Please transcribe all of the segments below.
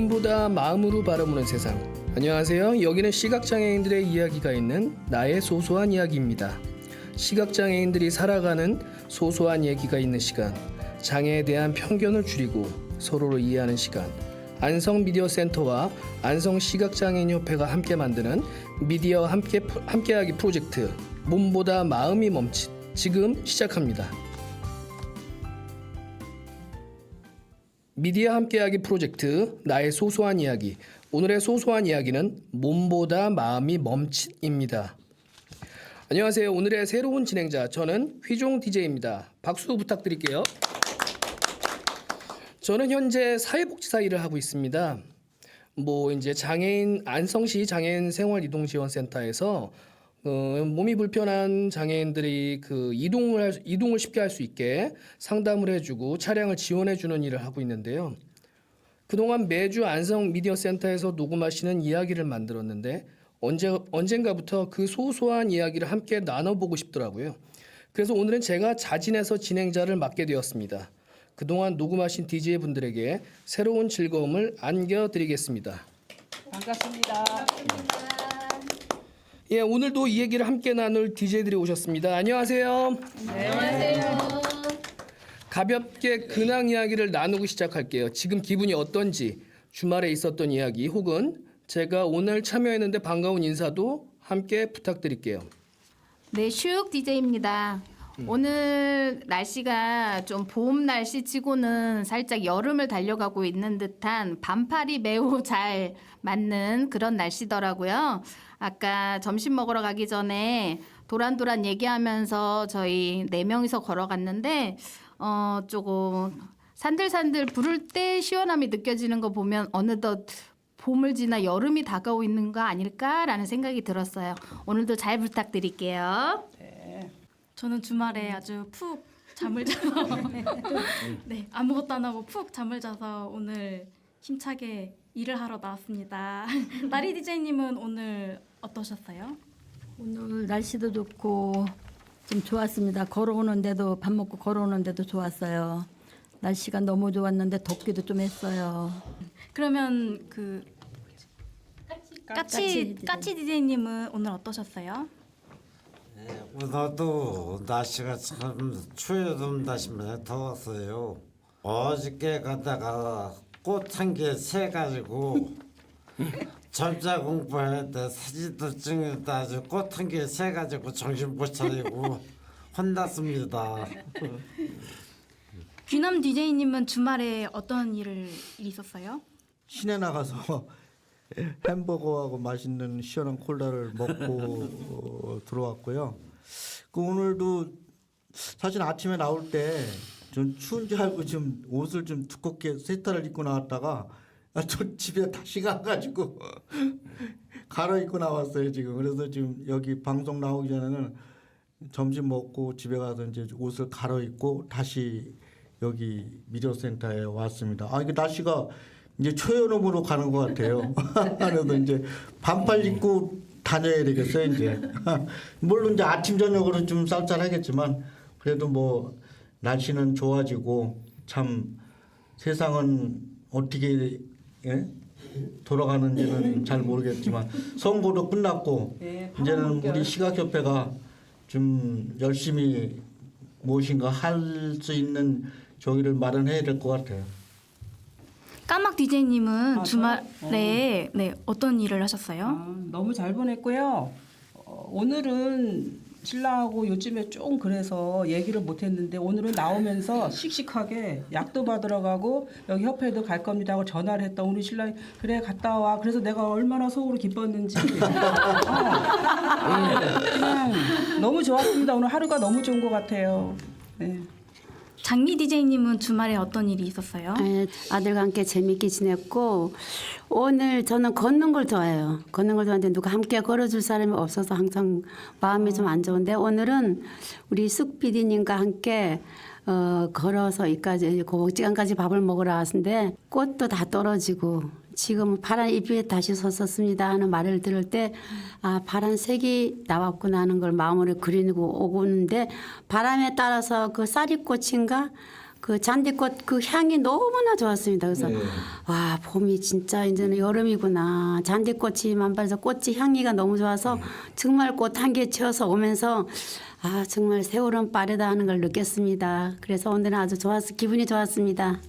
눈보다 마음으로 바라보는 세상. 안녕하세요. 여기는 시각장애인들의 이야기가 있는 나의 소소한 이야기입니다. 시각장애인들이 살아가는 소소한 얘기가 있는 시간. 장애에 대한 편견을 줄이고 서로를 이해하는 시간. 안성미디어센터와 안성시각장애인협회가 함께 만드는 미디어 함께하기 프로젝트 몸보다 마음이 멈칫 지금 시작합니다. 미디어 함께하기 프로젝트 나의 소소한 이야기. 오늘의 소소한 이야기는 몸보다 마음이 멈칫입니다. 안녕하세요. 오늘의 새로운 진행자 저는 휘종 DJ입니다. 박수 부탁드릴게요. 저는 현재 사회복지사 일을 하고 있습니다. 이제 장애인 안성시 장애인 생활이동지원센터에서 몸이 불편한 장애인들이 이동을 쉽게 할 수 있게 상담을 해주고 차량을 지원해주는 일을 하고 있는데요. 그동안 매주 안성 미디어센터에서 녹음하시는 이야기를 만들었는데 언젠가부터 그 소소한 이야기를 함께 나눠보고 싶더라고요. 그래서 오늘은 제가 자진해서 진행자를 맡게 되었습니다. 그동안 녹음하신 DJ분들에게 새로운 즐거움을 안겨드리겠습니다. 반갑습니다. 예, 오늘도 이 얘기를 함께 나눌 DJ들이 오셨습니다. 안녕하세요. 네. 안녕하세요. 가볍게 근황 이야기를 나누고 시작할게요. 지금 기분이 어떤지, 주말에 있었던 이야기 혹은 제가 오늘 참여했는데 반가운 인사도 함께 부탁드릴게요. 네, 슈욱 DJ입니다. 오늘 날씨가 좀 봄 날씨치고는 살짝 여름을 달려가고 있는 듯한 반팔이 매우 잘 맞는 그런 날씨더라고요. 아까 점심 먹으러 가기 전에 도란도란 얘기하면서 저희 4명이서 걸어갔는데 조금 산들산들 부를 때 시원함이 느껴지는 거 보면 어느덧 봄을 지나 여름이 다가오고 있는 거 아닐까라는 생각이 들었어요. 오늘도 잘 부탁드릴게요. 저는 주말에 아주 푹 잠을 자서 네, 아무것도 안 하고 푹 잠을 자서 오늘 힘차게 일을 하러 나왔습니다. 나리 DJ님은 오늘 어떠셨어요? 오늘 날씨도 좋고 좀 좋았습니다. 걸어오는데도 밥 먹고 걸어오는데도 좋았어요. 날씨가 너무 좋았는데 덥기도 좀 했어요. 그러면 그 까치 DJ님은 오늘 어떠셨어요? 오늘도 날씨가 참 추워졌다 싶네. 더웠어요. 어저께 가다가 꽃 한 개 세 가지고 점자 공부할 때 사진도 찍는다 아주 꽃 한 개 세 가지고 정신 못 차리고 혼났습니다. 귀남 DJ님은 주말에 어떤 일이 있었어요? 시내 나가서 햄버거하고 맛있는 시원한 콜라를 먹고 들어왔고요. 오늘도 사실 아침에 나올 때 좀 추운 줄 알고 좀 옷을 좀 두껍게 세타를 입고 나왔다가 저 집에 다시 가가지고 갈아입고 나왔어요 지금. 그래서 지금 여기 방송 나오기 전에는 점심 먹고 집에 가서 이제 옷을 갈아입고 다시 여기 미디어센터에 왔습니다. 이게 날씨가 이제 초여름으로 가는 것 같아요. 그래서 이제 반팔 입고 다녀야 되겠어요 이제. 물론 이제 아침 저녁으로 좀 쌀쌀하겠지만 그래도 뭐 날씨는 좋아지고 참 세상은 어떻게 돌아가는지는 잘 모르겠지만 선거도 끝났고 네, 이제는 우리 시각협회가 좀 열심히 무엇인가 할 수 있는 저기를 마련해야 될 것 같아요. 까막 DJ님은 주말에 어떤 일을 하셨어요? 너무 잘 보냈고요. 오늘은 신랑하고 요즘에 좀 그래서 얘기를 못했는데 오늘은 나오면서 씩씩하게 약도 받으러 가고 여기 협회도 갈 겁니다 하고 전화를 했다. 우리 신랑이 그래 갔다 와. 그래서 내가 얼마나 속으로 기뻤는지 그냥 너무 좋았습니다. 오늘 하루가 너무 좋은 것 같아요. 네. 장미 DJ님은 주말에 어떤 일이 있었어요? 아들과 함께 재밌게 지냈고 오늘 저는 걷는 걸 좋아해요. 걷는 걸 좋아하는데 누가 함께 걸어줄 사람이 없어서 항상 마음이 좀 안 좋은데 오늘은 우리 숙 PD님과 함께 걸어서 이까지 고지간까지 밥을 먹으러 왔는데 꽃도 다 떨어지고 지금 파란 잎이 다시 섰었습니다 하는 말을 들을 때 파란색이 나왔구나 하는 걸 마음으로 그리고 오고 있는데 바람에 따라서 그 쌀이꽃인가 그 잔디꽃 그 향이 너무나 좋았습니다. 그래서 와 봄이 진짜 이제는 여름이구나. 잔디꽃이 만발해서 꽃이 향기가 너무 좋아서 정말 꽃 한 개 치어서 오면서 아 정말 세월은 빠르다 하는 걸 느꼈습니다. 그래서 오늘은 아주 기분이 좋았습니다.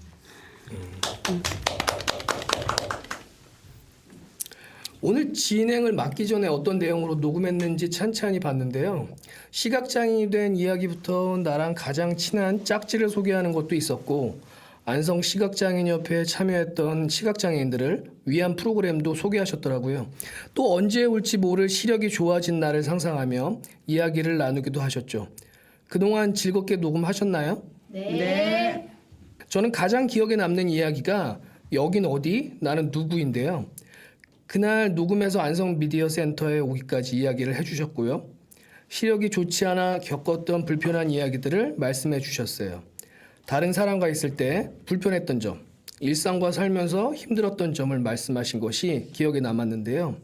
오늘 진행을 맡기 전에 어떤 내용으로 녹음했는지 찬찬히 봤는데요. 시각장애인이 된 이야기부터 나랑 가장 친한 짝지를 소개하는 것도 있었고 안성 시각장애인협회에 참여했던 시각장애인들을 위한 프로그램도 소개하셨더라고요. 또 언제 올지 모를 시력이 좋아진 날을 상상하며 이야기를 나누기도 하셨죠. 그동안 즐겁게 녹음하셨나요? 네. 저는 가장 기억에 남는 이야기가 여긴 어디? 나는 누구인데요. 그날 녹음해서 안성 미디어 센터에 오기까지 이야기를 해주셨고요. 시력이 좋지 않아 겪었던 불편한 이야기들을 말씀해 주셨어요. 다른 사람과 있을 때 불편했던 점, 일상과 살면서 힘들었던 점을 말씀하신 것이 기억에 남았는데요.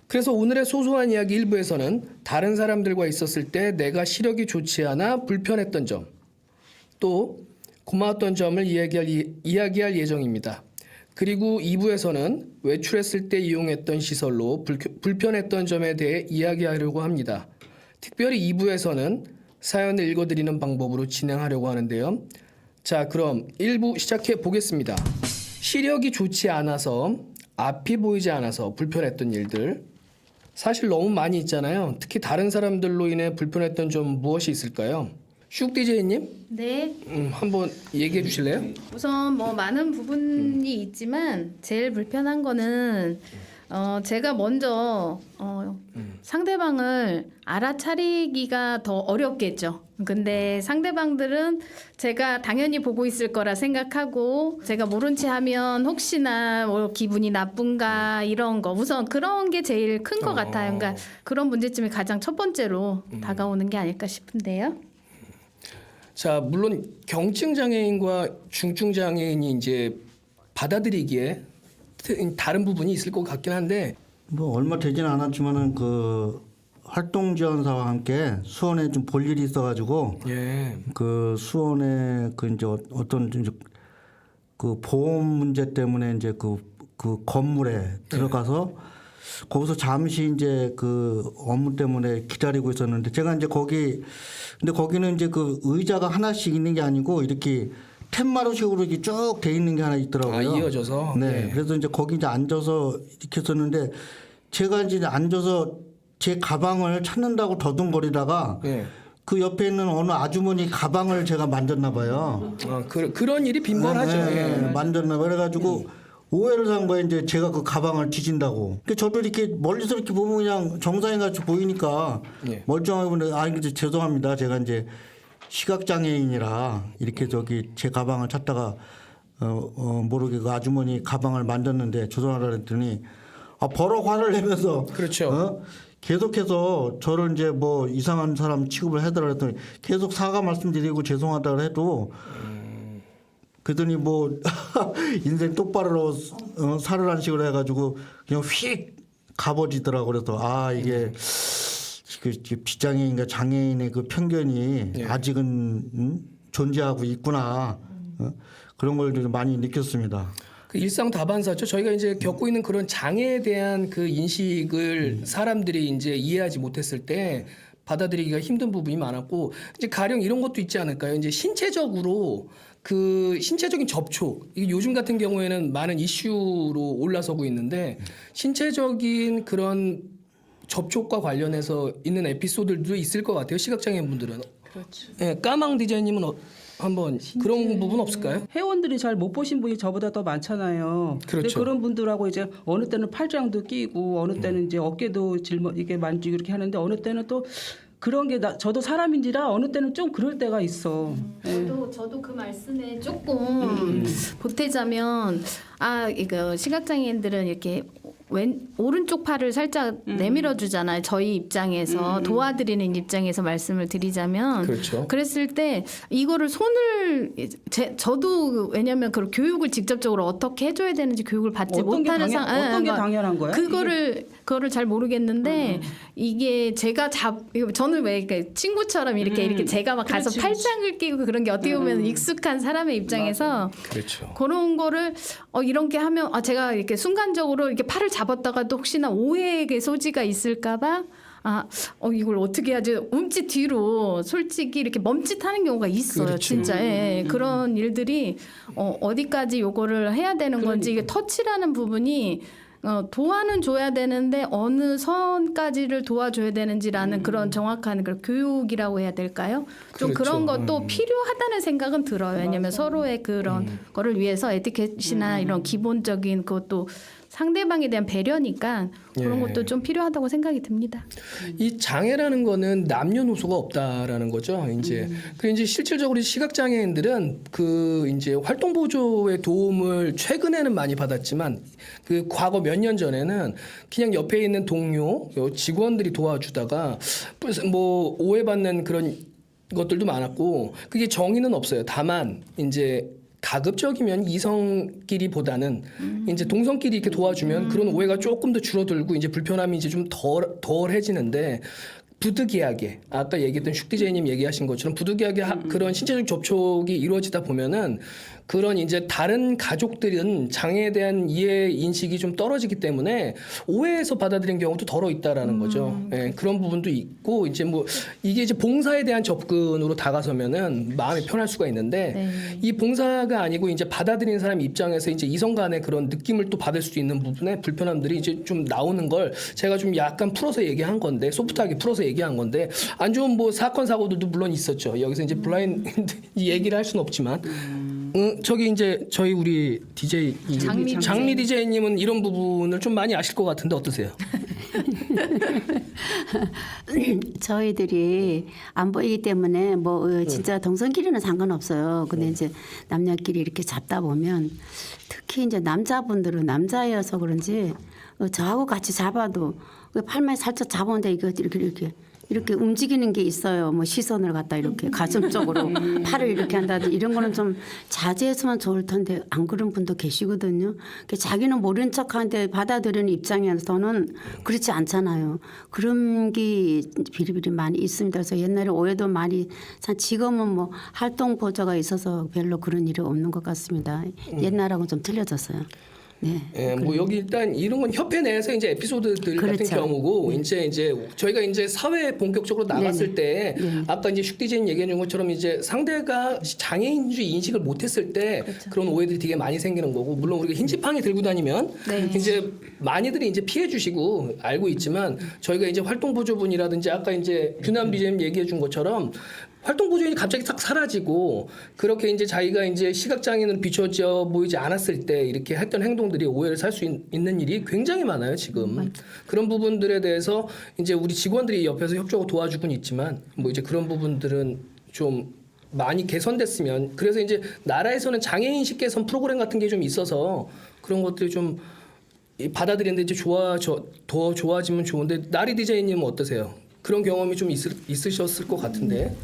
그래서 오늘의 소소한 이야기 1부에서는 다른 사람들과 있었을 때 내가 시력이 좋지 않아 불편했던 점, 또 고마웠던 점을 이야기할 예정입니다. 그리고 2부에서는 외출했을 때 이용했던 시설로 불편했던 점에 대해 이야기하려고 합니다. 특별히 2부에서는 사연을 읽어드리는 방법으로 진행하려고 하는데요. 자, 그럼 1부 시작해 보겠습니다. 시력이 좋지 않아서 앞이 보이지 않아서 불편했던 일들. 사실 너무 많이 있잖아요. 특히 다른 사람들로 인해 불편했던 점 무엇이 있을까요? 슉 DJ님? 네. 한번 얘기해 주실래요? 우선 뭐 많은 부분이 있지만 제일 불편한 거는 제가 먼저 상대방을 알아차리기가 더 어렵겠죠. 근데 상대방들은 제가 당연히 보고 있을 거라 생각하고 제가 모른 채 하면 혹시나 뭐 기분이 나쁜가 이런 거 우선 그런 게 제일 큰 것 같아요. 그러니까 그런 문제점이 가장 첫 번째로 다가오는 게 아닐까 싶은데요. 자, 물론 경증 장애인과 중증 장애인이 이제 받아들이기에 다른 부분이 있을 것 같긴 한데 뭐 얼마 되지는 않았지만은 그 활동 지원사와 함께 수원에 좀 볼 일이 있어가지고 예. 그 수원에 그 이제 어떤 이제 그 보험 문제 때문에 이제 그 건물에 들어가서 거기서 잠시 이제 그 업무 때문에 기다리고 있었는데 제가 이제 근데 거기는 이제 그 의자가 하나씩 있는 게 아니고 이렇게 툇마루식으로 이렇게 쭉 돼 있는 게 하나 있더라고요. 아, 이어져서? 네. 네. 그래서 이제 거기 이제 앉아서 이렇게 했었는데 제가 이제 앉아서 제 가방을 찾는다고 더듬거리다가 예. 그 옆에 있는 어느 아주머니 가방을 제가 만졌나 봐요. 그런 일이 빈번하죠. 네, 예. 만졌나 봐요. 그래가지고 오해를 산 거예요. 이제 제가 그 가방을 뒤진다고. 근데 저도 이렇게 멀리서 이렇게 보면 그냥 정상인같이 보이니까 예. 멀쩡하게 보는데 아, 이제 죄송합니다. 제가 이제 시각장애인이라 이렇게 저기 제 가방을 찾다가 모르게 그 아주머니 가방을 만졌는데 죄송하다 그랬더니 버럭 화를 내면서 그렇죠. 계속해서 저를 이제 뭐 이상한 사람 취급을 해달라 그랬더니 계속 사과 말씀드리고 죄송하다고 해도 그러더니 뭐 인생 똑바로 살으라는 식으로 해가지고 그냥 휙 가버리더라고. 그래서 아 이게 그 비장애인과 장애인의 그 편견이 예. 아직은 존재하고 있구나. 그런 걸 좀 많이 느꼈습니다. 그 일상 다반사죠. 저희가 이제 겪고 있는 그런 장애에 대한 그 인식을 사람들이 이제 이해하지 못했을 때 받아들이기가 힘든 부분이 많았고 이제 가령 이런 것도 있지 않을까요? 이제 신체적으로 그 신체적인 접촉 이게 요즘 같은 경우에는 많은 이슈로 올라서고 있는데 신체적인 그런 접촉과 관련해서 있는 에피소드들도 있을 것 같아요. 시각장애인 분들은. 그렇죠. 예, 까망 디자인님은 한번 그런 부분 없을까요? 회원들이 잘 못 보신 분이 저보다 더 많잖아요. 근데 그렇죠. 그런 분들하고 이제 어느 때는 팔짱도 끼고 어느 때는 이제 어깨도 이게 만지고 이렇게 하는데 어느 때는 또 그런 게 저도 사람인지라 어느 때는 좀 그럴 때가 있어. 저도 그 말씀에 조금 보태자면 이거 시각장애인들은 이렇게 오른쪽 팔을 살짝 내밀어 주잖아요. 저희 입장에서 도와드리는 입장에서 말씀을 드리자면 그렇죠. 그랬을 때 이거를 손을 저도 왜냐하면 그 교육을 직접적으로 어떻게 해줘야 되는지 교육을 받지 못하는 어떤 게 당연한 거야? 그거를 잘 모르겠는데 이게 제가 저는 왜 이렇게 친구처럼 이렇게 제가 막 가서 그렇지, 팔짱을 끼고 그런 게 어떻게 보면 익숙한 사람의 입장에서 그렇죠. 그런 거를 이렇게 하면 제가 이렇게 순간적으로 이렇게 팔을 잡았다가도 혹시나 오해의 소지가 있을까봐 이걸 어떻게 하지? 움찔 뒤로 솔직히 이렇게 멈칫하는 경우가 있어요. 그렇죠. 진짜 그런 일들이 어디까지 요거를 해야 되는 건지 이게 터치라는 부분이 도와는 줘야 되는데 어느 선까지를 도와줘야 되는지라는 그런 정확한 그런 교육이라고 해야 될까요? 좀 그렇죠. 그런 것도 필요하다는 생각은 들어요. 왜냐하면 서로의 그런 거를 위해서 에티켓이나 이런 기본적인 그것도 상대방에 대한 배려니까 그런 예. 것도 좀 필요하다고 생각이 듭니다. 이 장애라는 거는 남녀노소가 없다라는 거죠. 이제 그 이제 실질적으로 시각 장애인들은 그 이제 활동 보조의 도움을 최근에는 많이 받았지만 그 과거 몇 년 전에는 그냥 옆에 있는 동료 직원들이 도와주다가 뭐 오해받는 그런 것들도 많았고 그게 정의는 없어요. 다만 이제 가급적이면 이성끼리보다는 이제 동성끼리 이렇게 도와주면 그런 오해가 조금 더 줄어들고 이제 불편함이 이제 좀 덜해지는데 부득이하게 아까 얘기했던 슈디제이님 얘기하신 것처럼 부득이하게 그런 신체적 접촉이 이루어지다 보면은 그런 이제 다른 가족들은 장애에 대한 이해 인식이 좀 떨어지기 때문에 오해해서 받아들인 경우도 덜어 있다라는 거죠. 예, 그런 부분도 있고 이제 뭐 이게 이제 봉사에 대한 접근으로 다가서면은 마음이 편할 수가 있는데 이 봉사가 아니고 이제 받아들이는 사람 입장에서 이제 이성 간의 그런 느낌을 또 받을 수 있는 부분에 불편함들이 이제 좀 나오는 걸 제가 좀 약간 풀어서 얘기한 건데 소프트하게 풀어서 얘기한 건데 안 좋은 뭐 사건 사고들도 물론 있었죠. 여기서 이제 블라인드 얘기를 할 수는 없지만. 저기 이제 저희 우리 DJ 장미 DJ님은 이런 부분을 좀 많이 아실 것 같은데 어떠세요? 저희들이 안 보이기 때문에 뭐 진짜 동성끼리는 상관없어요. 근데 이제 남녀끼리 이렇게 잡다 보면 특히 이제 남자분들은 남자여서 그런지 저하고 같이 잡아도 그 팔만 살짝 잡았는데 이거 이렇게 움직이는 게 있어요. 뭐 시선을 갖다 이렇게 가슴 쪽으로 팔을 이렇게 한다든지 이런 거는 좀 자제했으면 좋을 텐데 안 그런 분도 계시거든요. 자기는 모른 척하는데 받아들이는 입장에서는 그렇지 않잖아요. 그런 게 비리비리 많이 있습니다. 그래서 옛날에 오해도 많이 지금은 뭐 활동 보조가 있어서 별로 그런 일이 없는 것 같습니다. 옛날하고는 좀 틀려졌어요. 네. 예, 뭐 여기 일단 이런 건 협회 내에서 이제 에피소드들 같은 그렇죠. 경우고 이제 저희가 이제 사회에 본격적으로 나갔을 때 아까 이제 슈디제인 얘기해 준 것처럼 이제 상대가 장애인 줄 인식을 못했을 때 그런 오해들이 되게 많이 생기는 거고 물론 우리가 흰 지팡이 들고 다니면 이제 많이들이 이제 피해 주시고 알고 있지만 저희가 이제 활동 보조분이라든지 아까 이제 규남 DJ님 얘기해 준 것처럼 활동 보조인이 갑자기 싹 사라지고 그렇게 이제 자기가 이제 시각장애인으로 비춰져 보이지 않았을 때 이렇게 했던 행동들이 오해를 살 수 있는 일이 굉장히 많아요 지금. 그런 부분들에 대해서 이제 우리 직원들이 옆에서 협조하고 도와주곤 있지만 뭐 이제 그런 부분들은 좀 많이 개선됐으면 그래서 이제 나라에서는 장애인식 개선 프로그램 같은 게 좀 있어서 그런 것들이 좀 받아들이는데 이제 더 좋아지면 좋은데 나리 디제이님은 어떠세요? 그런 경험이 좀 있으셨을 것 같은데.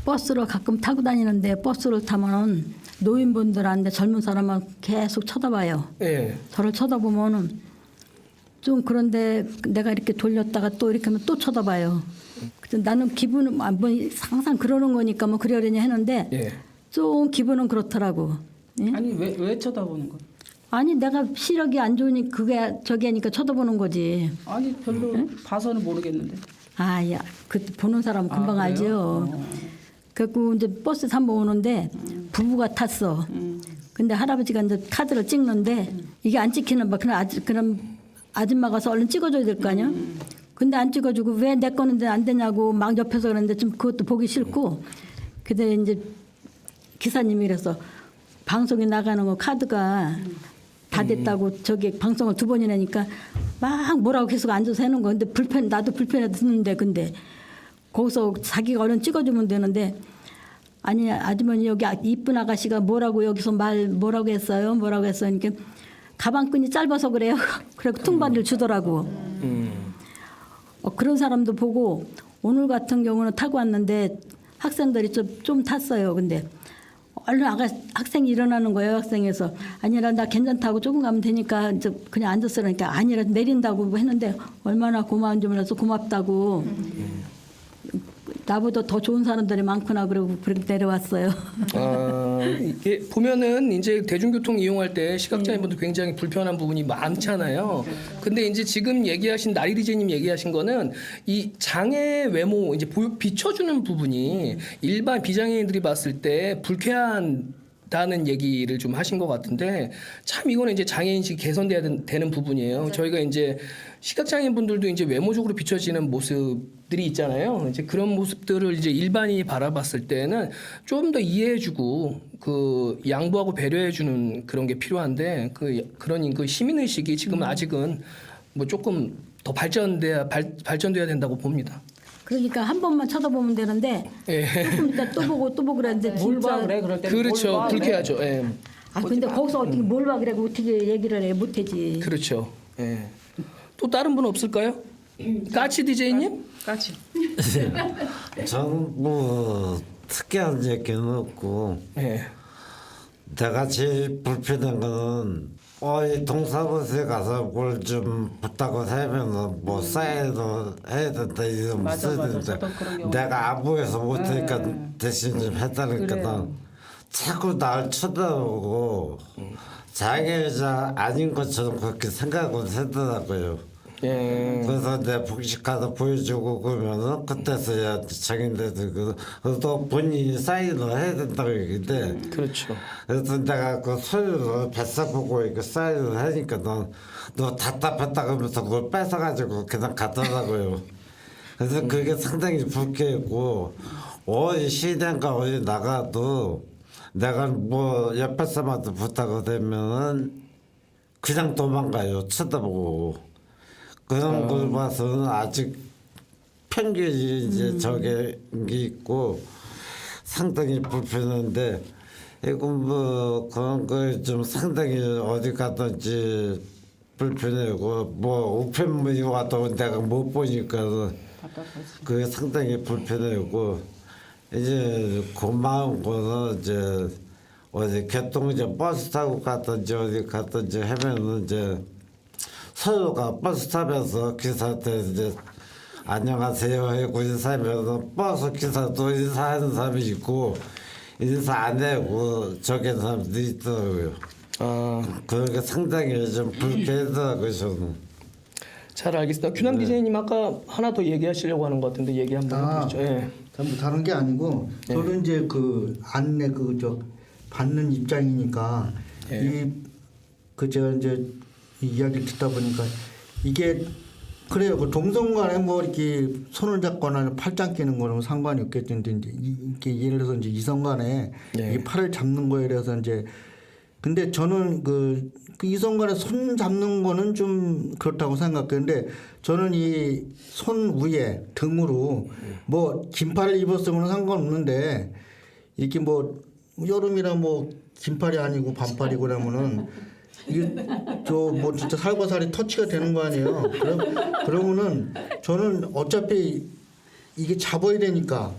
버스를 가끔 타고 다니는데 버스를 타면은 노인분들한테 젊은 사람은 계속 쳐다봐요. 예. 저를 쳐다보면은 좀 그런데 내가 이렇게 돌렸다가 또 이렇게 하면 또 쳐다봐요. 그래서 나는 기분은 뭐 항상 그러는 거니까 뭐 그러려니 했는데 예. 좀 기분은 그렇더라고. 예? 아니 왜 쳐다보는 거야? 아니 내가 시력이 안 좋으니 그게 저기 하니까 쳐다보는 거지. 아니 별로 봐서는 모르겠는데. 아야 그 보는 사람은 금방 알죠. 그래갖고 이제 버스 한번 오는데 부부가 탔어. 근데 할아버지가 이제 카드를 찍는데 이게 안 찍히는 봐. 그럼 아줌마가 가서 얼른 찍어줘야 될 거 아니야? 근데 안 찍어주고 왜 내 거는 안 되냐고 막 옆에서 그러는데 좀 그것도 보기 싫고. 근데 이제 기사님이 그래서 방송에 나가는 거 카드가 다 됐다고 저기 방송을 2번이나 하니까 막 뭐라고 계속 앉아서 해놓은 거. 근데 나도 불편해 듣는데 근데 거기서 자기가 얼른 찍어주면 되는데 아니 아주머니 여기 이쁜 아가씨가 뭐라고 여기서 뭐라고 했어요? 뭐라고 했어요? 그러니까 가방끈이 짧아서 그래요. 그리고 퉁반을 주더라고. 그런 사람도 보고 오늘 같은 경우는 타고 왔는데 학생들이 좀 탔어요. 근데 얼른 학생이 일어나는 거예요. 학생에서 아니라 나 괜찮다고 조금 가면 되니까 이제 그냥 앉았어. 그러니까 아니라 내린다고 했는데 얼마나 고마운지 몰라서 고맙다고. 나보다 더 좋은 사람들이 많구나 그러고 그렇게 내려왔어요. 이게 보면은 이제 대중교통 이용할 때 시각장애인분들 굉장히 불편한 부분이 많잖아요. 근데 이제 지금 얘기하신 나리 디제이님 얘기하신 거는 이 장애 외모 이제 비춰주는 부분이 일반 비장애인들이 봤을 때 불쾌한 다는 얘기를 좀 하신 것 같은데 참 이거는 이제 장애인식이 개선돼야 되는 부분이에요. 저희가 이제 시각장애인 분들도 이제 외모적으로 비춰지는 모습들이 있잖아요. 이제 그런 모습들을 이제 일반인이 바라봤을 때는 좀 더 이해해주고 그 양보하고 배려해주는 그런 게 필요한데 그런 그 시민 의식이 지금 아직은 뭐 조금 더 발전돼야 된다고 봅니다. 그러니까 한 번만 쳐다보면 되는데 조금 이따 또 보고 그랬는데 뭘 봐 진짜 그래 그럴 때 그렇죠. 불쾌하죠. 예. 근데 거기서 어떻게 뭘 봐 그래 어떻게 얘기를 해 못하지. 그렇죠. 예. 또 다른 분 없을까요? 까치 디제이님? 까치. 저는 뭐 특이한 얘기는 없고 예. 내가 제일 불편한 거는 이 동사무소에 가서 뭘 좀 부탁을 하면 뭐 사인도 해야 된다 이러면 맞아, 써야 맞아. 된다. 저도 그런 경우 내가 아부에서 못하니까 대신 좀 해달라니까 그래요. 자꾸 날 쳐다보고 장애자 아닌 것처럼 그렇게 생각을 하더라고요. 예. 그래서 내 복식카드 보여주고 그러면은 그때서야 장애인들 그래도 본인이 사인을 해야 된다고 얘기인데 그렇죠. 그래서 내가 그 소유를 뱃사 보고 이렇게 사인을 하니까 너 답답했다 그러면서 그걸 뺏어가지고 그냥 가더라고요. 그래서 그게 상당히 불쾌했고 어디 시den가 어디 나가도 내가 뭐 옆에 사람한테 부탁을 되면은 그냥 도망가요. 쳐다보고. 그런 걸 봐서는 아직 편견이 이제 저게 있고 상당히 불편한데 이거 뭐 그런 거 좀 상당히 어디 가든지 불편하고 뭐 우편물이 와도 내가 못 보니까 그게 상당히 불편하고 이제 고마운 거는 이제 어디 교통이제 버스 타고 갔든지 어디 갔든지 하면은 이제 서로가 버스 타면서 기사한테 이제 안녕하세요 하고 인사하면 버스 기사도 인사하는 사람이 있고 인사 안 하고 저기는 사람도 있더라고요. 그런 게 상당히 좀 불쾌하더라고요 저는. 잘 알겠습니다. 균형 디제이님 아까 하나 더 얘기하시려고 하는 것 같은데 얘기 한번 해보시죠. 예. 전부 다른 게 아니고 저는 이제 그 안내 받는 입장이니까 제가 이제 이야기 듣다 보니까 이게 그래요. 그 동성간에 뭐 이렇게 손을 잡거나 팔짱 끼는 거는 상관이 없겠는데 이제 이렇게 예를 들어서 이제 이성간에 이 팔을 잡는 거에 대해서 이제 근데 저는 그 이성간에 손 잡는 거는 좀 그렇다고 생각했는데 저는 이 손 위에 등으로 뭐 긴팔을 입었으면 상관없는데 이렇게 뭐 여름이라 뭐 긴팔이 아니고 반팔이고 그러면은 이게 저 뭐 진짜 살과살이 터치가 되는 거 아니에요? 그러면은 저는 어차피 이게 잡아야 되니까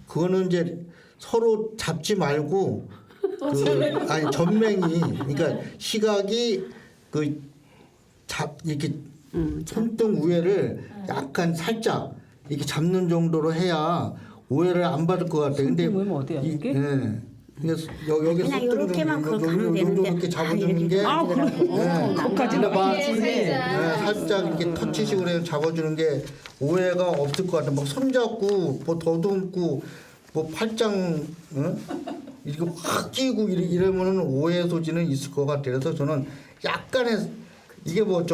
그거는 이제 서로 잡지 말고 아니 전맹이 그러니까 시각이 이렇게 손등 위에를 약간 살짝 이렇게 잡는 정도로 해야 오해를 안 받을 것 같아요. 근데 손등 위면 어때요? 이게? 그래서 여기 그냥 요렇게만 그거 가면 되는데 이렇게 잡아주는 게 그것까지는 살짝 이렇게 터치식으로 해서 잡아주는 게 오해가 없을 것 같아. 막 손잡고 뭐 더듬고 뭐 팔짱 이거 확 끼고 이러면은 오해 소지는 있을 것 같아. 그래서 저는 약간의 이게 뭐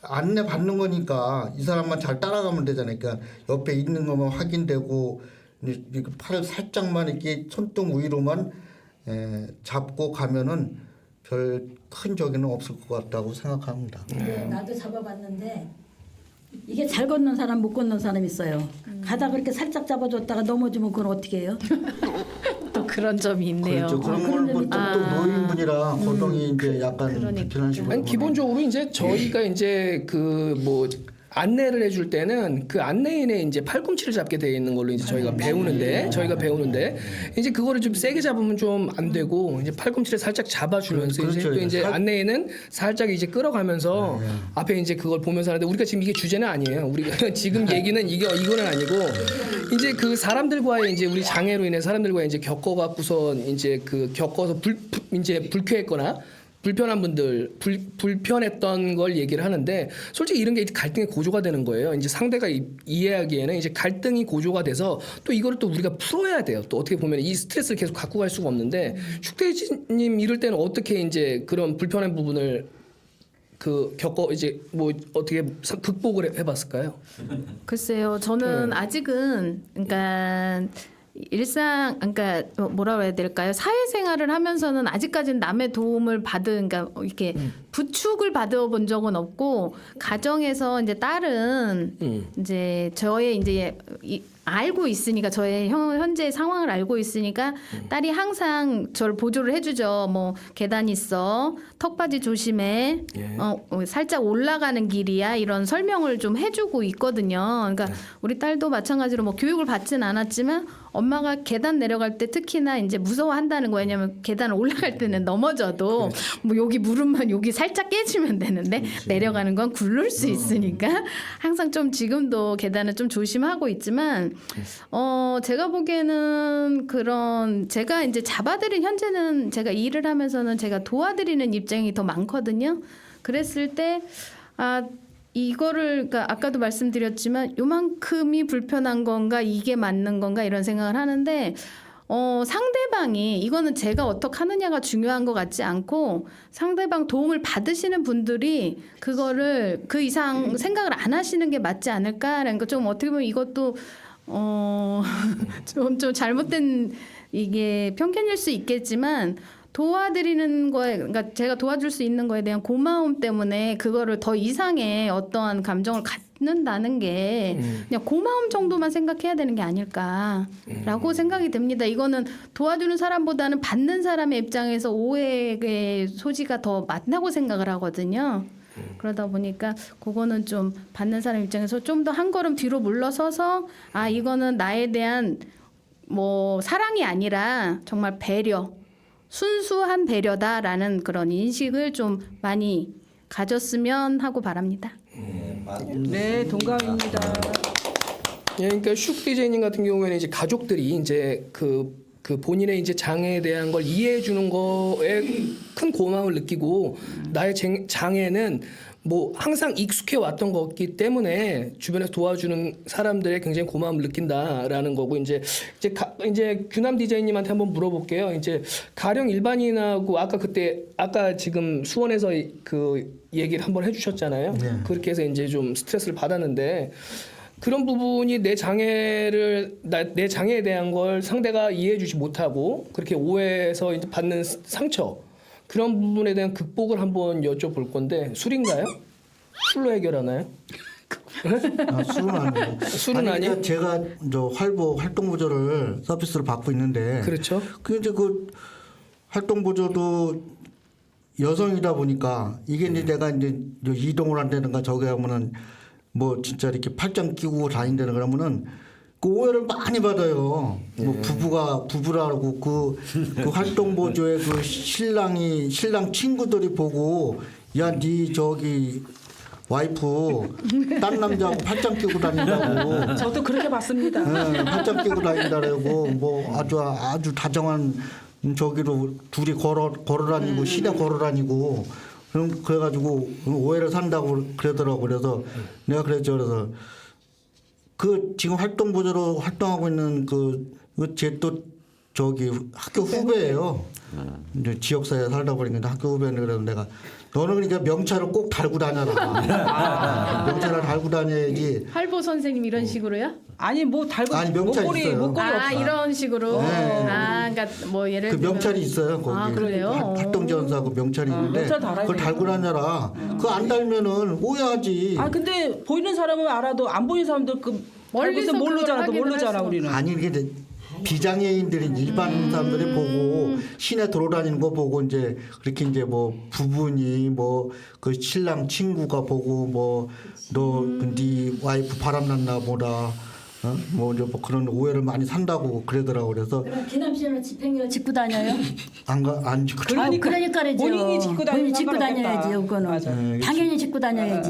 안내 받는 거니까 이 사람만 잘 따라가면 되잖아요. 그러니까 옆에 있는 것만 확인되고 이렇게 팔을 살짝만 이렇게 손등 위로만 잡고 가면은 별 큰 적이는 없을 것 같다고 생각합니다. 나도 잡아봤는데 이게 잘 걷는 사람 못 걷는 사람 있어요. 가다가 그렇게 살짝 잡아줬다가 넘어지면 그건 어떻게 해요? 또 그런 점이 있네요. 그렇죠. 그런 거는 뭐또 노인분이라 거동이 이제 약간 불편하시고. 아니 기본적으로 이제 저희가 이제 그 뭐 안내를 해줄 때는 그 안내인의 이제 팔꿈치를 잡게 돼 있는 걸로 이제 저희가 배우는데 이제 그거를 좀 세게 잡으면 좀 안 되고 이제 팔꿈치를 살짝 잡아주면서 이제 그렇죠. 또 이제 안내인은 살짝 이제 끌어가면서 앞에 이제 그걸 보면서 하는데 우리가 지금 이게 주제는 아니에요. 우리가 지금 얘기는 이거는 아니고 이제 그 사람들과의 이제 우리 장애로 인해 사람들과 이제 겪어갖고선 이제 그 겪어서 이제 불쾌했거나 불편한 분들 불편했던 걸 얘기를 하는데 솔직히 이런 게 갈등의 고조가 되는 거예요. 이제 상대가 이해하기에는 이제 갈등이 고조가 돼서 또 이거를 또 우리가 풀어야 돼요. 또 어떻게 보면 이 스트레스를 계속 갖고 갈 수가 없는데 축대진님 이럴 때는 어떻게 이제 그런 불편한 부분을 그 겪어 이제 뭐 어떻게 극복을 해봤을까요? 글쎄요, 저는 아직은 그러니까 일상 그러니까 뭐라고 해야 될까요? 사회생활을 하면서는 아직까지는 남의 도움을 그러니까 이렇게 부축을 받아본 적은 없고 가정에서 이제 딸은 이제 저의 이제 알고 있으니까 저의 현재 상황을 알고 있으니까 딸이 항상 저를 보조를 해주죠. 뭐 계단 있어, 턱받이 조심해, 살짝 올라가는 길이야 이런 설명을 좀 해주고 있거든요. 그러니까 우리 딸도 마찬가지로 뭐 교육을 받진 않았지만 엄마가 계단 내려갈 때 특히나 이제 무서워한다는 거예요. 왜냐면 계단을 올라갈 때는 넘어져도 뭐 여기 무릎만 여기 살짝 깨지면 되는데 내려가는 건 굴를 수 있으니까 항상 좀 지금도 계단을 좀 조심하고 있지만 제가 보기에는 그런 제가 이제 잡아드린 현재는 제가 일을 하면서는 제가 도와드리는 입장이 더 많거든요. 그랬을 때 이거를 그러니까 아까도 말씀드렸지만 요만큼이 불편한 건가 이게 맞는 건가 이런 생각을 하는데 상대방이 이거는 제가 어떻게 하느냐가 중요한 것 같지 않고 상대방 도움을 받으시는 분들이 그거를 그 이상 생각을 안 하시는 게 맞지 않을까라는 거 좀 어떻게 보면 이것도 좀 잘못된 이게 편견일 수 있겠지만 도와드리는 거에 그러니까 제가 도와줄 수 있는 거에 대한 고마움 때문에 그거를 더 이상의 어떠한 감정을 갖는다는 게 그냥 고마움 정도만 생각해야 되는 게 아닐까라고 생각이 됩니다. 이거는 도와주는 사람보다는 받는 사람의 입장에서 오해의 소지가 더 많다고 생각을 하거든요. 그러다 보니까 그거는 좀 받는 사람 입장에서 좀 더 한 걸음 뒤로 물러서서 이거는 나에 대한 뭐 사랑이 아니라 정말 배려, 순수한 배려다라는 그런 인식을 좀 많이 가졌으면 하고 바랍니다. 네, 동감입니다. 예, 그러니까 슉 디제이님 같은 경우에는 이제 가족들이 이제 그 본인의 이제 장애에 대한 걸 이해해 주는 거에 큰 고마움을 느끼고 나의 장애는 뭐 항상 익숙해 왔던 거기 때문에 주변에서 도와주는 사람들의 굉장히 고마움을 느낀다라는 거고 이제 규남 디제이님한테 한번 물어볼게요. 이제 가령 일반인하고 아까 지금 수원에서 그 얘기를 한번 해주셨잖아요. 네. 그렇게 해서 이제 좀 스트레스를 받았는데. 그런 부분이 내 장애에 대한 걸 상대가 이해해주지 못하고 그렇게 오해해서 이제 받는 상처 그런 부분에 대한 극복을 한번 여쭤볼 건데 술인가요? 술로 해결하나요? 술은 아니고. 술은 아니에요? 그러니까 제가 저 활동 보조를 서비스를 받고 있는데. 그렇죠. 그 이제 그 활동 보조도 여성이다 보니까 이게 이제 내가 이제 이동을 한다든가 저기 하면은. 뭐 진짜 이렇게 팔짱 끼고 다닌다는 그러면은 그 오해를 많이 받아요. 뭐 부부라고 그 활동 보조의 그 신랑 친구들이 보고 야 네 저기 와이프 딴 남자하고 팔짱 끼고 다닌다고. 저도 그렇게 봤습니다. 네, 팔짱 끼고 다닌다라고 뭐 아주 다정한 저기로 둘이 걸어 다니고 시내 걸어 다니고. 그래가지고 오해를 산다고 그러더라고. 그래서 내가 그래서 그 지금 활동 보조로 활동하고 있는 제 또 저기 학교 후배예요. 이제 지역사회에 살다 보니까 학교 후배인데 그래서 내가 너는 그러니까 명찰을 꼭 달고 다녀라. 명찰을 달고 다녀야지. 할보 선생님 이런 식으로요? 아니 뭐 달고 아니, 명찰 목걸이 있어요. 없어요. 이런 식으로. 네. 그러니까 뭐 예를 그 들면 명찰이 있어요. 거기 그래요? 활동지원사하고 명찰이 있는데 명찰 달아야 그걸 달고 다녀라. 그거 안 달면은 오해하지. 근데 보이는 사람은 알아도 안 보이는 사람들 그 멀리서 멀리서 모르잖아. 그걸 모르잖아 확인을 우리는. 아니 이게 비장애인들이 일반 사람들이 보고 시내 돌아다니는 거 보고 이제 그렇게 이제 뭐 부부니 뭐 그 신랑 친구가 보고 뭐 너 네 와이프 바람났나 보다. 뭐 이제 뭐 그런 오해를 많이 산다고 그러더라고. 그래서 그럼 기남 씨는 집행유예 짚고 다녀요? 안 지고 아니, 그러니까 그러죠. 본인이 짚고 다니면 본인이 짚고 상관없겠다. 다녀야지. 그거는 맞아. 당연히 짚고 다녀야지.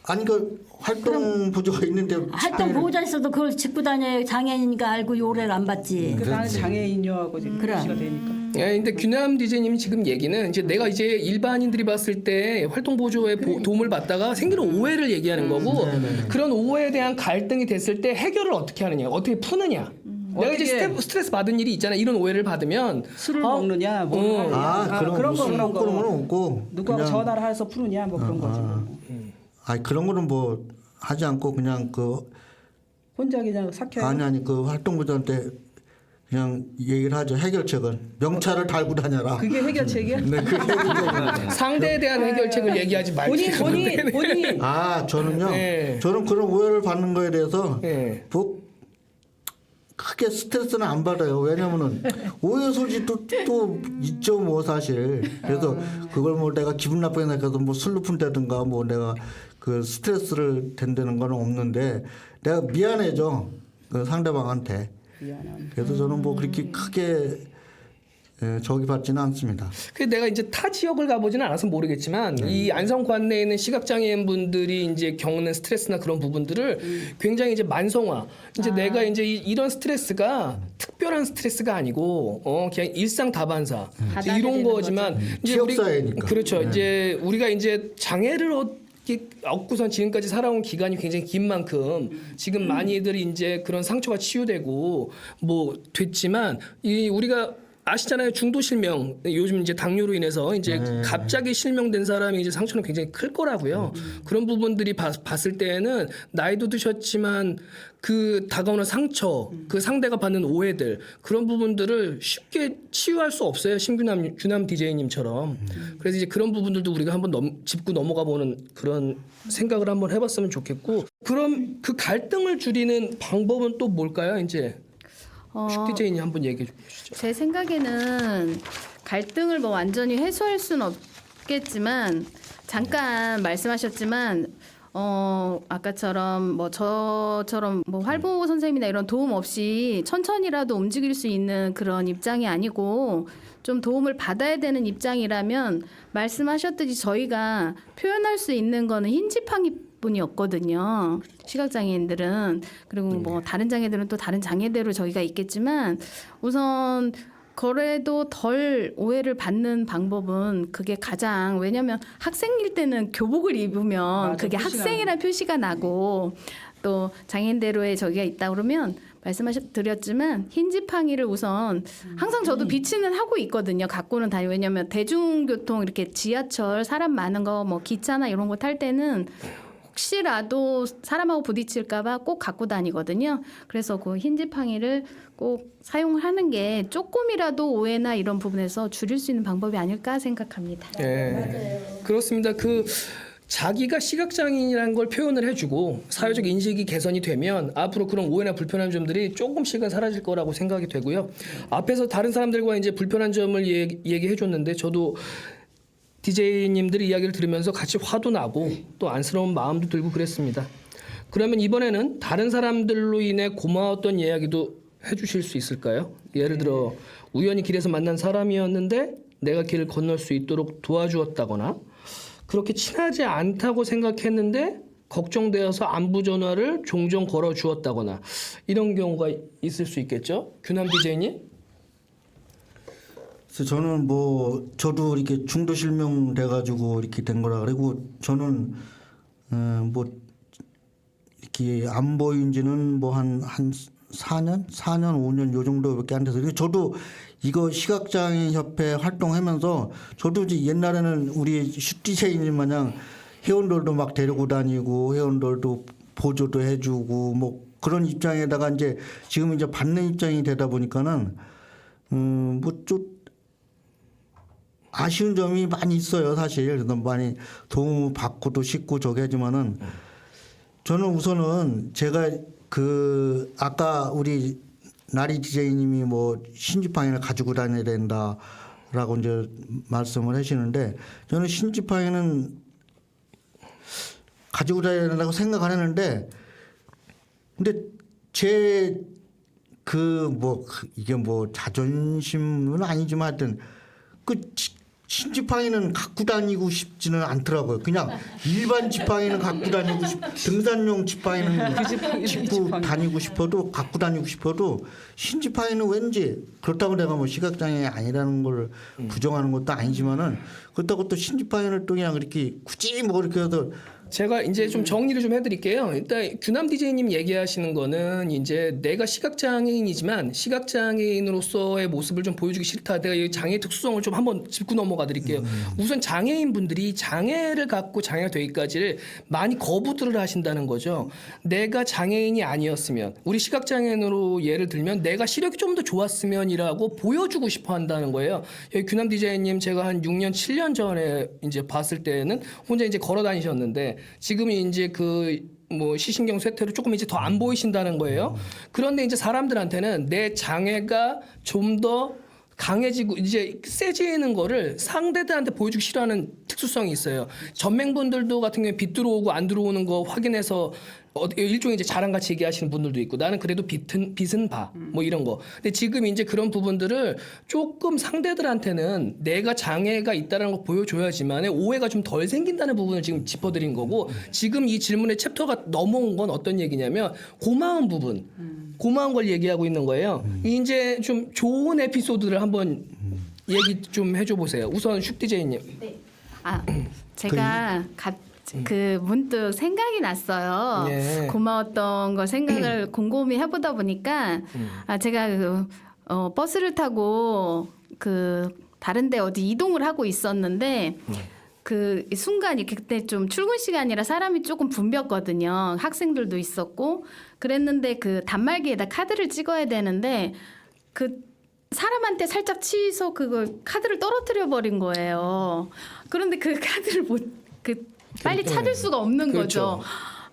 아니 그 활동 보조가 있는데 활동 보호자 있어도 그걸 짚고 다녀야 장애인이니까 알고 요래를 안 받지. 그 나는 장애인요 하고 지금 표시가 되니까. 예, 근데 규남 디제이님 지금 얘기는 이제 내가 이제 일반인들이 봤을 때 활동 보조에 도움을 받다가 생기는 오해를 얘기하는 거고 그런 오해에 대한 갈등이 됐을 때 해결을 어떻게 하느냐, 어떻게 푸느냐. 내가 이제 어떻게 스트레스 받은 일이 있잖아. 이런 오해를 받으면 술을 먹느냐 뭐 하느냐. 그런 거 그런 거는 없고 누구하고 전화를 해서 푸느냐 뭐 그런 거지. 아니 그런 거는 뭐 하지 않고 그냥 그 혼자 그냥 삭혀. 아니 그 활동 보조한테 그냥 얘기를 하죠. 해결책은 명찰을 달고 다녀라. 그게 해결책이야? 네, 그 해결책은. 상대에 대한 해결책을 얘기하지 말고 본인 저는요. 네. 저는 그런 오해를 받는 거에 대해서 네. 뭐 크게 스트레스는 안 받아요. 왜냐면은 오해 소지도 또 있죠, 뭐 사실. 그래서 그걸 뭐 내가 기분 나쁘게 생각해서 뭐 술로 푼다든가 뭐 내가 그 스트레스를 된다는 건 없는데 내가 미안해져 그 상대방한테. 그래서 저는 뭐 그렇게 크게 저기 받지는 않습니다. 그 내가 이제 타 지역을 가보지는 않아서 모르겠지만 이 안성 관내에 있는 시각장애인 분들이 이제 겪는 스트레스나 그런 부분들을 굉장히 이제 만성화. 이제 내가 이제 이런 스트레스가 특별한 스트레스가 아니고 그냥 일상 다반사 이제 이런 거지만 이제 취업 사회니까. 그렇죠. 이제 우리가 이제 장애를 얻고선 지금까지 살아온 기간이 굉장히 긴 만큼 지금 많이들 이제 그런 상처가 치유되고 뭐 됐지만 이 우리가 아시잖아요. 중도 실명. 요즘 이제 당뇨로 인해서 이제 갑자기 실명된 사람이 이제 상처는 굉장히 클 거라고요. 그런 부분들이 봤을 때에는 나이도 드셨지만 그 다가오는 상처, 그 상대가 받는 오해들 그런 부분들을 쉽게 치유할 수 없어요. 규남 DJ님처럼. 그래서 이제 그런 부분들도 우리가 한번 짚고 넘어가 보는 그런 생각을 한번 해봤으면 좋겠고. 그럼 그 갈등을 줄이는 방법은 또 뭘까요? 이제 슈 DJ님 한번 얘기해 주시죠. 제 생각에는 갈등을 뭐 완전히 해소할 수는 없겠지만 잠깐 말씀하셨지만 아까처럼 뭐 저처럼 뭐 활보 선생님이나 이런 도움 없이 천천히라도 움직일 수 있는 그런 입장이 아니고 좀 도움을 받아야 되는 입장이라면 말씀하셨듯이 저희가 표현할 수 있는 거는 흰지팡이 뿐이었거든요. 시각장애인들은. 그리고 뭐 다른 장애들은 또 다른 장애대로 저희가 있겠지만 우선 그래도 덜 오해를 받는 방법은 그게 가장 왜냐하면 학생일 때는 교복을 입으면 맞아, 그게 표시가 학생이라는 표시가 나고 또 장애인대로에 저기가 있다 그러면 말씀드렸지만 흰지팡이를 우선 항상 저도 비치는 하고 있거든요. 갖고는 다니 왜냐하면 대중교통 이렇게 지하철 사람 많은 거 뭐 기차나 이런 거 탈 때는 혹시라도 사람하고 부딪힐까봐 꼭 갖고 다니거든요. 그래서 그 흰지팡이를 꼭 사용하는 게 조금이라도 오해나 이런 부분에서 줄일 수 있는 방법이 아닐까 생각합니다. 네, 그렇습니다. 그 자기가 시각장애인이라는 걸 표현을 해주고 사회적 인식이 개선이 되면 앞으로 그런 오해나 불편한 점들이 조금씩은 사라질 거라고 생각이 되고요. 앞에서 다른 사람들과 이제 불편한 점을 얘기해줬는데 저도 DJ님들 이야기를 들으면서 같이 화도 나고 또 안쓰러운 마음도 들고 그랬습니다. 그러면 이번에는 다른 사람들로 인해 고마웠던 이야기도 해주실 수 있을까요? 예를 들어 우연히 길에서 만난 사람이었는데 내가 길을 건널 수 있도록 도와주었다거나 그렇게 친하지 않다고 생각했는데 걱정되어서 안부 전화를 종종 걸어주었다거나 이런 경우가 있을 수 있겠죠? 규남 DJ님? 그래서 저는 뭐 저도 이렇게 중도 실명 돼가지고 이렇게 된 거라 그리고 저는 뭐 이렇게 안 보인지는 뭐 한 4년, 5년 요 정도밖에 안 돼서 저도 이거 시각장애인 협회 활동하면서 저도 이제 옛날에는 우리 슈디제이님 마냥 회원들도 막 데리고 다니고 회원들도 보조도 해주고 뭐 그런 입장에다가 이제 지금 이제 받는 입장이 되다 보니까는 뭐 좀 아쉬운 점이 많이 있어요, 사실. 그래서 많이 도움을 받고도 싶고 저기 하지만은 저는 우선은 제가 그 아까 우리 나리 디제이님이 뭐 신지팡이를 가지고 다녀야 된다라고 이제 말씀을 하시는데 저는 신지팡이는 가지고 다녀야 된다고 생각 안 했는데 근데 제 이게 뭐 자존심은 아니지만 하여튼 그 신지팡이는 갖고 다니고 싶지는 않더라고요. 그냥 일반 지팡이는 갖고 다니고 등산용 지팡이는 짚고 다니고 싶어도 갖고 다니고 싶어도 신지팡이는 왠지 그렇다고 내가 뭐 시각장애 아니라는 걸 부정하는 것도 아니지만은 그렇다고 또 신지팡이를 또 그냥 이렇게 굳이 뭐 이렇게 해서 제가 이제 좀 정리를 좀 해드릴게요. 일단 규남 DJ님 얘기하시는 거는 이제 내가 시각장애인이지만 시각장애인으로서의 모습을 좀 보여주기 싫다. 내가 이 장애 특수성을 좀 한번 짚고 넘어가 드릴게요. 우선 장애인분들이 장애를 갖고 장애가 되기까지를 많이 거부들을 하신다는 거죠. 내가 장애인이 아니었으면 우리 시각장애인으로 예를 들면 내가 시력이 좀 더 좋았으면이라고 보여주고 싶어 한다는 거예요. 여기 규남 DJ님 제가 한 6년 7년 전에 이제 봤을 때는 혼자 이제 걸어 다니셨는데 지금이 이제 뭐 시신경 쇠퇴로 조금 이제 더 안 보이신다는 거예요. 그런데 이제 사람들한테는 내 장애가 좀 더 강해지고 이제 세지는 거를 상대들한테 보여주기 싫어하는 특수성이 있어요. 전맹분들도 같은 경우에 빛 들어오고 안 들어오는 거 확인해서 일종의 이제 자랑같이 얘기하시는 분들도 있고 나는 그래도 빛은 봐. 뭐 이런 거. 근데 지금 이제 그런 부분들을 조금 상대들한테는 내가 장애가 있다는 거 보여줘야지만 오해가 좀 덜 생긴다는 부분을 지금 짚어드린 거고 지금 이 질문의 챕터가 넘어온 건 어떤 얘기냐면 고마운 부분. 고마운 걸 얘기하고 있는 거예요. 이제 좀 좋은 에피소드를 한번 얘기 좀 해줘 보세요. 우선 슉 DJ님. 네. 제가 문득 생각이 났어요. 예. 고마웠던 걸 생각을 곰곰이 해보다 보니까 제가 버스를 타고 다른데 어디 이동을 하고 있었는데 그 순간이 그때 좀 출근 시간이라 사람이 조금 붐볐거든요. 학생들도 있었고 그랬는데 그 단말기에다 카드를 찍어야 되는데 그 사람한테 살짝 치서 그걸 카드를 떨어뜨려 버린 거예요. 그런데 그 카드를 빨리 찾을 수가 없는 그렇죠.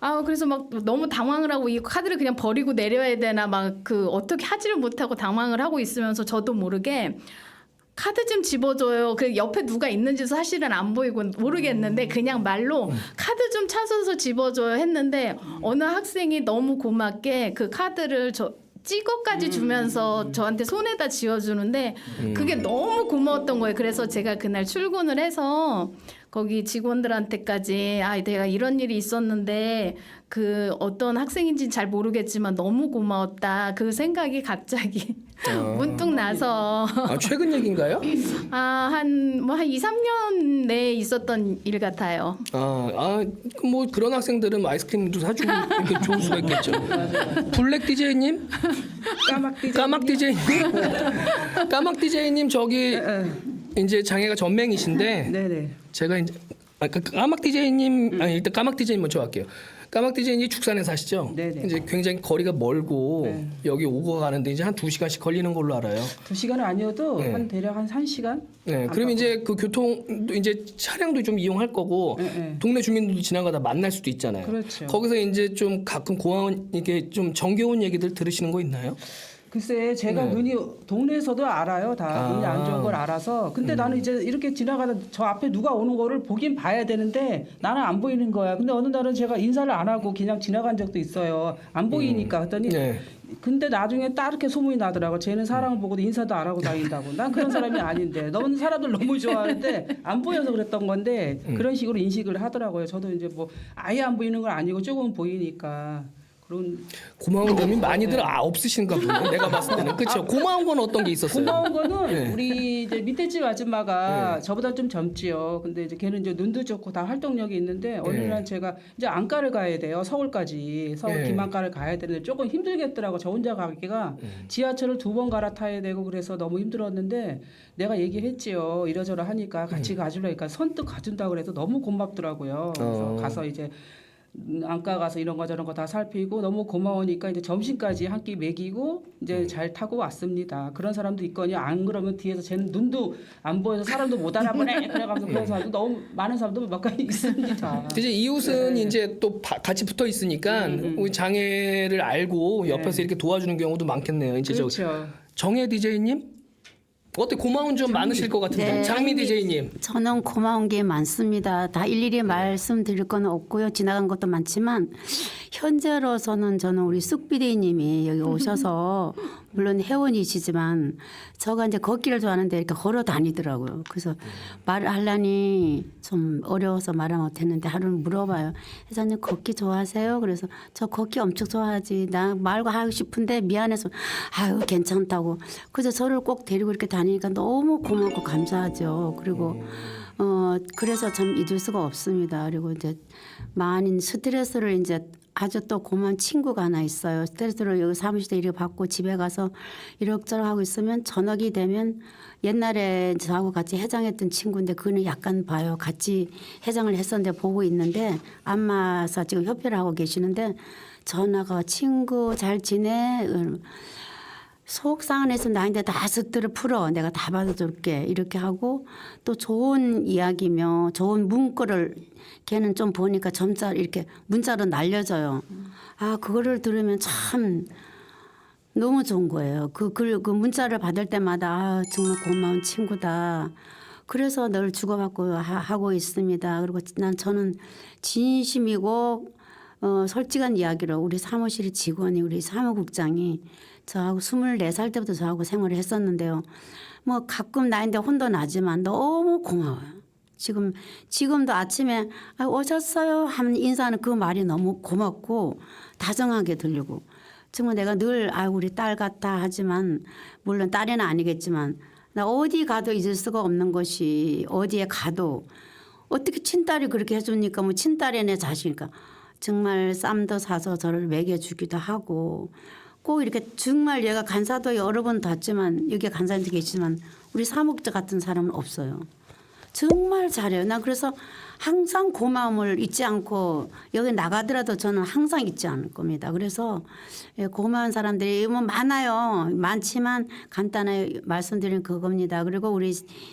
거죠. 그래서 막 너무 당황을 하고 이 카드를 그냥 버리고 내려야 되나 막 어떻게 하지를 못하고 당황을 하고 있으면서 저도 모르게 카드 좀 집어줘요. 그 옆에 누가 있는지 사실은 안 보이고 모르겠는데 그냥 말로 카드 좀 찾아서 집어줘요 했는데 어느 학생이 너무 고맙게 그 카드를 찍어까지 주면서 저한테 손에다 쥐어주는데 그게 너무 고마웠던 거예요. 그래서 제가 그날 출근을 해서 거기 직원들한테까지 내가 이런 일이 있었는데 그 어떤 학생인지는 잘 모르겠지만 너무 고마웠다. 그 생각이 갑자기 문득 나서 최근 얘기인가요? 한 2, 3년 내에 있었던 일 같아요. 뭐 그런 학생들은 아이스크림도 사주고 이렇게 좋을 수가 있겠죠. 블랙 DJ님? 까막 DJ님? 까막 DJ님 저기 이제 장애가 전맹이신데 네네. 제가 이제 까막 DJ님 일단 까막 DJ님 먼저 할게요. 까막 DJ님이 축산에 사시죠? 네네. 이제 굉장히 거리가 멀고 네. 여기 오고 가는데 이제 한 2시간씩 걸리는 걸로 알아요. 2시간은 아니어도 네. 대략 한 1시간? 네, 그럼 이제 그 교통도 이제 차량도 좀 이용할 거고 네. 동네 주민들도 지나가다 만날 수도 있잖아요. 그렇죠. 거기서 이제 좀 가끔 고마운 이게 좀 정겨운 얘기들 들으시는 거 있나요? 글쎄 제가 눈이 동네에서도 알아요. 다 눈이 안 좋은 걸 알아서. 근데 나는 이제 이렇게 지나가다 저 앞에 누가 오는 거를 보긴 봐야 되는데 나는 안 보이는 거야. 근데 어느 날은 제가 인사를 안 하고 그냥 지나간 적도 있어요. 안 보이니까. 그랬더니 네. 근데 나중에 딱 이렇게 소문이 나더라고. 쟤는 사람을 보고도 인사도 안 하고 다닌다고. 난 그런 사람이 아닌데. 너는 사람들 너무 좋아하는데 안 보여서 그랬던 건데 그런 식으로 인식을 하더라고요. 저도 이제 뭐 아예 안 보이는 건 아니고 조금 보이니까. 그런 고마운 점이 많이들 없으신가 보네. 내가 봤을 때는 그렇죠. 고마운 건 어떤 게 있었어요? 고마운 거는 네. 우리 이제 밑에 집 아줌마가 네. 저보다 좀 젊지요. 근데 이제 걔는 이제 눈도 좋고 다 활동력이 있는데 어느 날 제가 이제 안과를 가야 돼요. 서울까지 서울 네. 김안과를 가야 되는데 조금 힘들겠더라고. 저 혼자 가기가 지하철을 2번 갈아타야 되고 그래서 너무 힘들었는데 내가 얘기했지요. 이러저러 하니까 같이 가주려니까 선뜻 가준다고 그래서 너무 고맙더라고요. 그래서 가서 이제 안과 가서 이런 거 저런 거 다 살피고 너무 고마우니까 이제 점심까지 한 끼 먹이고 이제 잘 타고 왔습니다. 그런 사람도 있거든요. 안 그러면 뒤에서 쟤는 눈도 안 보여서 사람도 못 알아보네. 그래가지고 그런 사람도 너무 많은 사람도 몇 가지 있습니다. 이제 이웃은 이제 또 같이 붙어 있으니까 우리 장애를 알고 옆에서 이렇게 도와주는 경우도 많겠네요. 이제 그렇죠. 정혜 DJ님 어때 고마운 점 많으실 것 같은데 네. 장미 DJ님. 저는 고마운 게 많습니다. 다 일일이 말씀드릴 건 없고요. 지나간 것도 많지만 현재로서는 저는 우리 쑥비디님이 여기 오셔서 물론 회원이시지만 저가 이제 걷기를 좋아하는데 이렇게 걸어 다니더라고요. 그래서 말을 하려니 좀 어려워서 말을 못했는데 하루는 물어봐요. 회장님 걷기 좋아하세요? 그래서 저 걷기 엄청 좋아하지. 나 말고 하고 싶은데 미안해서 아유 괜찮다고. 그래서 저를 꼭 데리고 이렇게 다니니까 너무 고맙고 감사하죠. 그리고 그래서 참 잊을 수가 없습니다. 그리고 이제 많은 스트레스를 이제 아주 또 고마운 친구가 하나 있어요. 스트레스를 여기 사무실에 이렇게 받고 집에 가서 이럭저럭 하고 있으면 저녁이 되면 옛날에 저하고 같이 해장했던 친구인데 그는 약간 봐요. 같이 해장을 했었는데 보고 있는데 안마사 지금 협회를 하고 계시는데 전화가 친구 잘 지내? 속상해서 나한테 다 스트를 풀어. 내가 다 받아줄게. 이렇게 하고 또 좋은 이야기며 좋은 문구를 걔는 좀 보니까 점자 이렇게 문자로 날려줘요. 아 그거를 들으면 참 너무 좋은 거예요. 그 문자를 받을 때마다 아, 정말 고마운 친구다. 그래서 늘 주고받고 하고 있습니다. 그리고 저는 진심이고 솔직한 이야기로 우리 사무실 직원이 우리 사무국장이 저하고 24살 때부터 저하고 생활을 했었는데요. 뭐 가끔 나인데 혼도 나지만 너무 고마워요. 지금도 아침에 아, 오셨어요 하면 인사하는 그 말이 너무 고맙고 다정하게 들리고 정말 내가 늘 아 우리 딸 같다 하지만 물론 딸은 아니겠지만 나 어디 가도 잊을 수가 없는 것이 어디에 가도 어떻게 친딸이 그렇게 해주니까 뭐 친딸이 내 자식이니까 정말 쌈도 사서 저를 먹여주기도 하고 꼭 이렇게 정말 얘가 간사도 여러 번 봤지만 여기 간사님도 계시지만 우리 사목자 같은 사람은 없어요. 정말 잘해요. 나 그래서 항상 고마움을 잊지 않고 여기 나가더라도 저는 항상 잊지 않을 겁니다. 그래서 고마운 사람들이 뭐 많아요. 많지만 간단하게 말씀드리는 그겁니다. 그리고 우리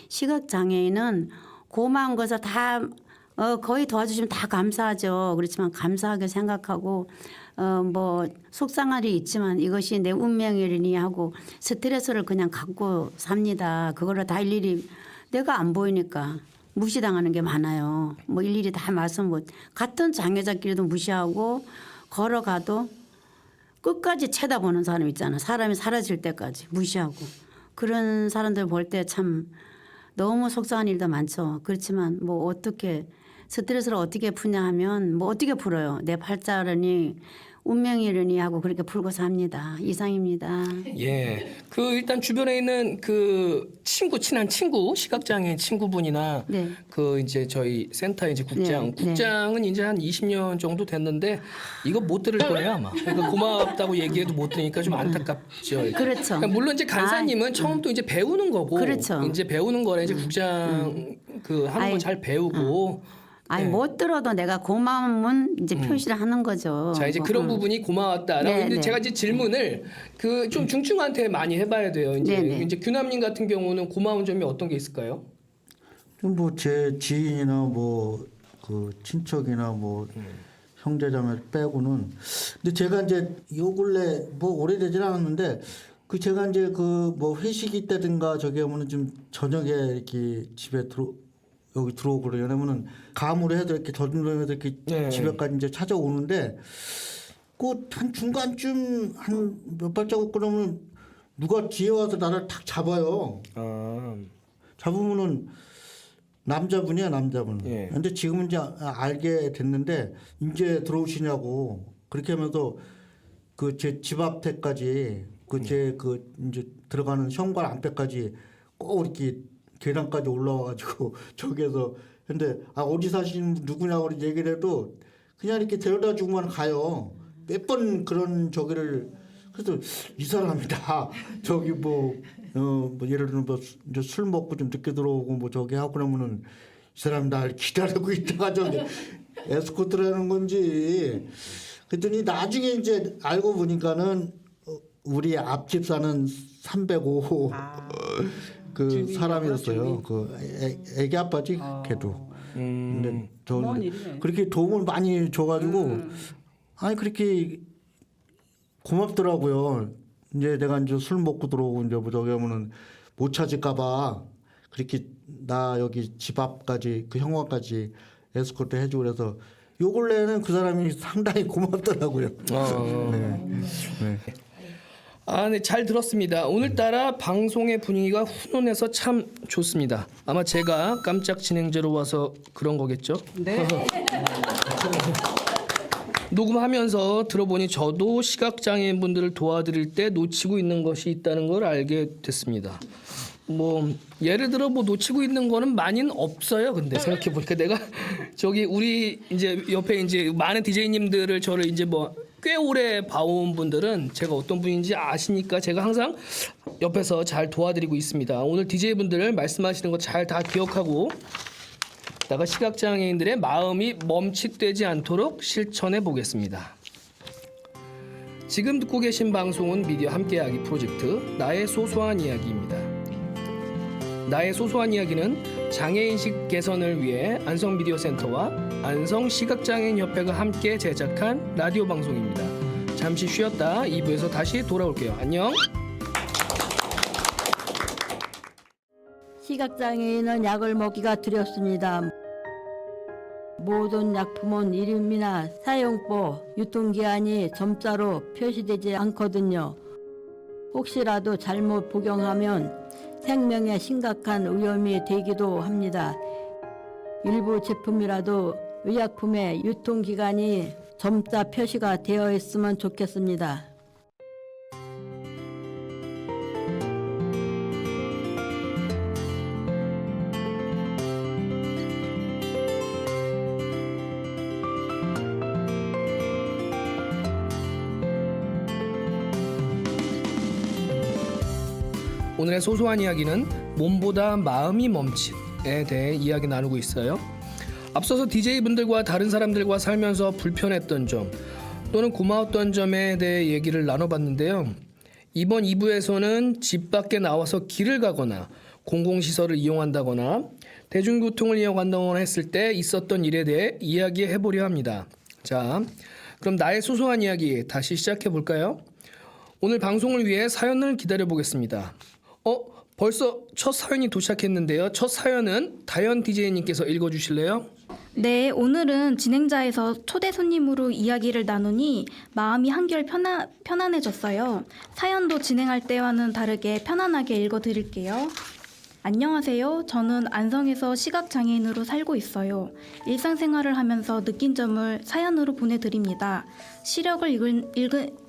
시각장애인은 고마운 것을 다 거의 도와주시면 다 감사하죠. 그렇지만 감사하게 생각하고 뭐 속상한 일이 있지만 이것이 내 운명이니 하고 스트레스를 그냥 갖고 삽니다. 그거를 다 일일이 내가 안 보이니까 무시당하는 게 많아요. 뭐 일일이 다 말씀 못 같은 장애자끼리도 무시하고 걸어가도 끝까지 쳐다보는 사람 있잖아. 사람이 사라질 때까지 무시하고 그런 사람들 볼 때 참 너무 속상한 일도 많죠. 그렇지만 뭐 어떻게 스트레스를 어떻게 푸냐 하면 뭐 어떻게 풀어요. 내 팔자라니 운명이려니 하고 그렇게 풀고 삽니다. 이상입니다. 예. 그 일단 주변에 있는 그 친한 친구, 시각장애인 친구분이나 네. 그 이제 저희 센터 이제 국장, 네, 국장은 이제 한 20년 정도 됐는데 이거 못 들을 거예요 아마. 그러니까 고맙다고 얘기해도 못 들으니까 좀 안타깝죠. 그렇죠. 그러니까 물론 이제 간사님은 처음 또 이제 배우는 거고, 그렇죠. 이제 배우는 거라 이제 국장 그 하는 거 잘 배우고. 아니 네. 못 들어도 내가 고마움은 이제 표시를 하는 거죠. 자 이제 뭐, 그런 부분이 고마웠다라고. 네, 근데 네. 제가 이제 질문을 그 좀 중증한테 많이 해봐야 돼요. 이제 네, 네. 이제 규남님 같은 경우는 고마운 점이 어떤 게 있을까요? 뭐 제 지인이나 뭐 그 친척이나 뭐 형제자매 빼고는 근데 제가 이제 요 근래 뭐 오래되진 않았는데 그 제가 이제 그 뭐 회식이 때든가 저기 하면은 좀 저녁에 이렇게 집에 여기 들어오고 그래요. 왜냐면은 감으로 해도 이렇게 저녁에 해도 이렇게 네. 집에까지 이제 찾아오는데 그 한 중간쯤 한 몇 발자국 그러면 누가 뒤에 와서 나를 탁 잡아요. 잡으면은 남자분이야 남자분. 예. 근데 지금은 이제 알게 됐는데 이제 들어오시냐고 그렇게 하면서 그 제 집 앞에까지 그 제 그 이제 들어가는 현관 앞에까지 꼭 이렇게 계단까지 올라와가지고 저기에서 근데 아 어디 사시는 분 누구냐고 얘기를 해도 그냥 이렇게 데려다 주고만 가요. 몇 번 그런 저기를 그래서 이 사람이다. 저기 뭐 예를 들면 뭐 이제 술 먹고 좀 늦게 들어오고 뭐 저기 하고 그러면은 이 사람 날 기다리고 있다가 저기 에스코트라는 건지. 그랬더니 나중에 이제 알고 보니까는 우리 앞집 사는 305 그 주민이요? 사람이었어요. 주민. 그 애기 아빠지 걔도. 근데 저 고마운 일이네. 그렇게 도움을 많이 줘가지고 아니 그렇게 고맙더라고요. 이제 내가 이제 술 먹고 들어오고 이제 뭐 저기 하면은 못 찾을까봐 그렇게 나 여기 집 앞까지 그 형화까지 에스코트 해주고 그래서 요 근래에는 그 사람이 상당히 고맙더라고요. 네. 아, 네, 잘 들었습니다. 오늘따라 방송의 분위기가 훈훈해서 참 좋습니다. 아마 제가 깜짝 진행자로 와서 그런 거겠죠? 네. 녹음하면서 들어보니 저도 시각장애인 분들을 도와드릴 때 놓치고 있는 것이 있다는 걸 알게 됐습니다. 뭐 예를 들어 뭐 놓치고 있는 거는 많이는 없어요. 근데 생각해 보니까 내가 저기 우리 이제 옆에 이제 많은 DJ님들을 저를 이제 뭐 꽤 오래 봐온 분들은 제가 어떤 분인지 아시니까 제가 항상 옆에서 잘 도와드리고 있습니다. 오늘 DJ분들 말씀하시는 거 잘 다 기억하고 다가 시각장애인들의 마음이 멈칫되지 않도록 실천해 보겠습니다. 지금 듣고 계신 방송은 미디어 함께하기 프로젝트 나의 소소한 이야기입니다. 나의 소소한 이야기는 장애인식 개선을 위해 안성미디어센터와 안성시각장애인협회가 함께 제작한 라디오 방송입니다. 잠시 쉬었다 2부에서 다시 돌아올게요. 안녕. 시각장애인은 약을 먹기가 두렵습니다. 모든 약품은 이름이나 사용법, 유통기한이 점자로 표시되지 않거든요. 혹시라도 잘못 복용하면 생명에 심각한 위험이 되기도 합니다. 일부 제품이라도 의약품의 유통기간이 점자 표시가 되어 있으면 좋겠습니다. 오늘의 소소한 이야기는 몸보다 마음이 멈칫에 대해 이야기 나누고 있어요. 앞서서 DJ분들과 다른 사람들과 살면서 불편했던 점 또는 고마웠던 점에 대해 얘기를 나눠봤는데요. 이번 2부에서는 집 밖에 나와서 길을 가거나 공공시설을 이용한다거나 대중교통을 이용한다거나 했을 때 있었던 일에 대해 이야기해보려 합니다. 자, 그럼 나의 소소한 이야기 다시 시작해볼까요? 오늘 방송을 위해 사연을 기다려보겠습니다. 벌써 첫 사연이 도착했는데요. 첫 사연은 다현 DJ님께서 읽어주실래요? 네, 오늘은 진행자에서 초대 손님으로 이야기를 나누니 마음이 한결 편안해졌어요. 사연도 진행할 때와는 다르게 편안하게 읽어드릴게요. 안녕하세요. 저는 안성에서 시각장애인으로 살고 있어요. 일상생활을 하면서 느낀 점을 사연으로 보내드립니다. 시력을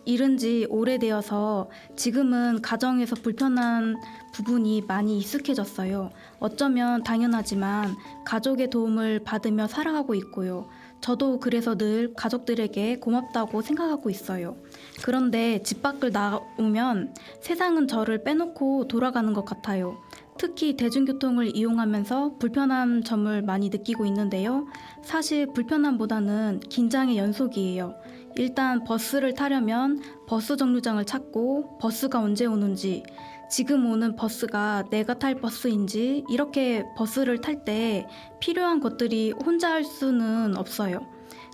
잃은 지 오래되어서 지금은 가정에서 불편한 부분이 많이 익숙해졌어요. 어쩌면 당연하지만 가족의 도움을 받으며 살아가고 있고요. 저도 그래서 늘 가족들에게 고맙다고 생각하고 있어요. 그런데 집 밖을 나오면 세상은 저를 빼놓고 돌아가는 것 같아요. 특히 대중교통을 이용하면서 불편한 점을 많이 느끼고 있는데요. 사실 불편함보다는 긴장의 연속이에요. 일단 버스를 타려면 버스 정류장을 찾고 버스가 언제 오는지, 지금 오는 버스가 내가 탈 버스인지, 이렇게 버스를 탈 때 필요한 것들이 혼자 할 수는 없어요.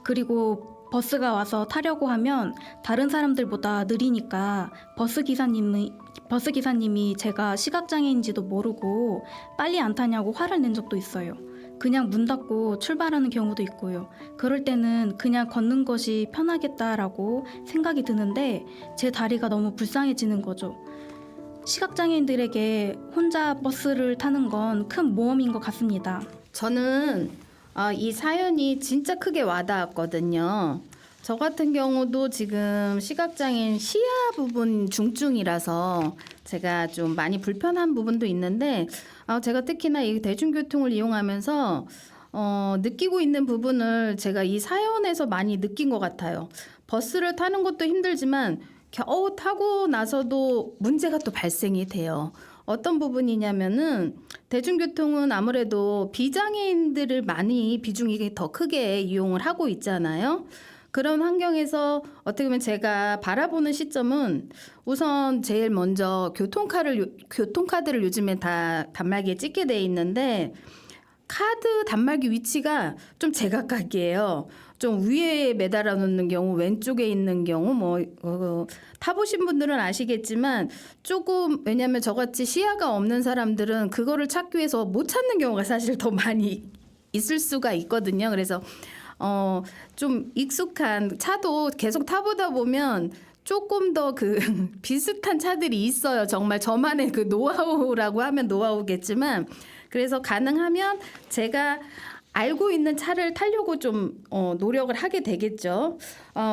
그리고 버스가 와서 타려고 하면 다른 사람들보다 느리니까 버스기사님이 제가 시각장애인지도 모르고 빨리 안 타냐고 화를 낸 적도 있어요. 그냥 문 닫고 출발하는 경우도 있고요. 그럴 때는 그냥 걷는 것이 편하겠다라고 생각이 드는데 제 다리가 너무 불쌍해지는 거죠. 시각장애인들에게 혼자 버스를 타는 건 큰 모험인 것 같습니다. 저는 이 사연이 진짜 크게 와닿았거든요. 저 같은 경우도 지금 시각장애인 시야 부분 중증이라서 제가 좀 많이 불편한 부분도 있는데 제가 특히나 이 대중교통을 이용하면서 느끼고 있는 부분을 제가 이 사연에서 많이 느낀 것 같아요. 버스를 타는 것도 힘들지만 겨우 타고 나서도 문제가 또 발생이 돼요. 어떤 부분이냐면은 대중교통은 아무래도 비장애인들을 많이 비중이 더 크게 이용을 하고 있잖아요. 그런 환경에서 어떻게 보면 제가 바라보는 시점은 우선 제일 먼저 교통카드를 요즘에 다 단말기에 찍게 돼 있는데 카드 단말기 위치가 좀 제각각이에요. 좀 위에 매달아 놓는 경우, 왼쪽에 있는 경우, 타보신 분들은 아시겠지만 조금 왜냐하면 저같이 시야가 없는 사람들은 그거를 찾기 위해서 못 찾는 경우가 사실 더 많이 있을 수가 있거든요. 그래서 좀 익숙한 차도 계속 타보다 보면 조금 더 그 비슷한 차들이 있어요. 정말 저만의 그 노하우라고 하면 노하우겠지만 그래서 가능하면 제가 알고 있는 차를 타려고 좀 노력을 하게 되겠죠.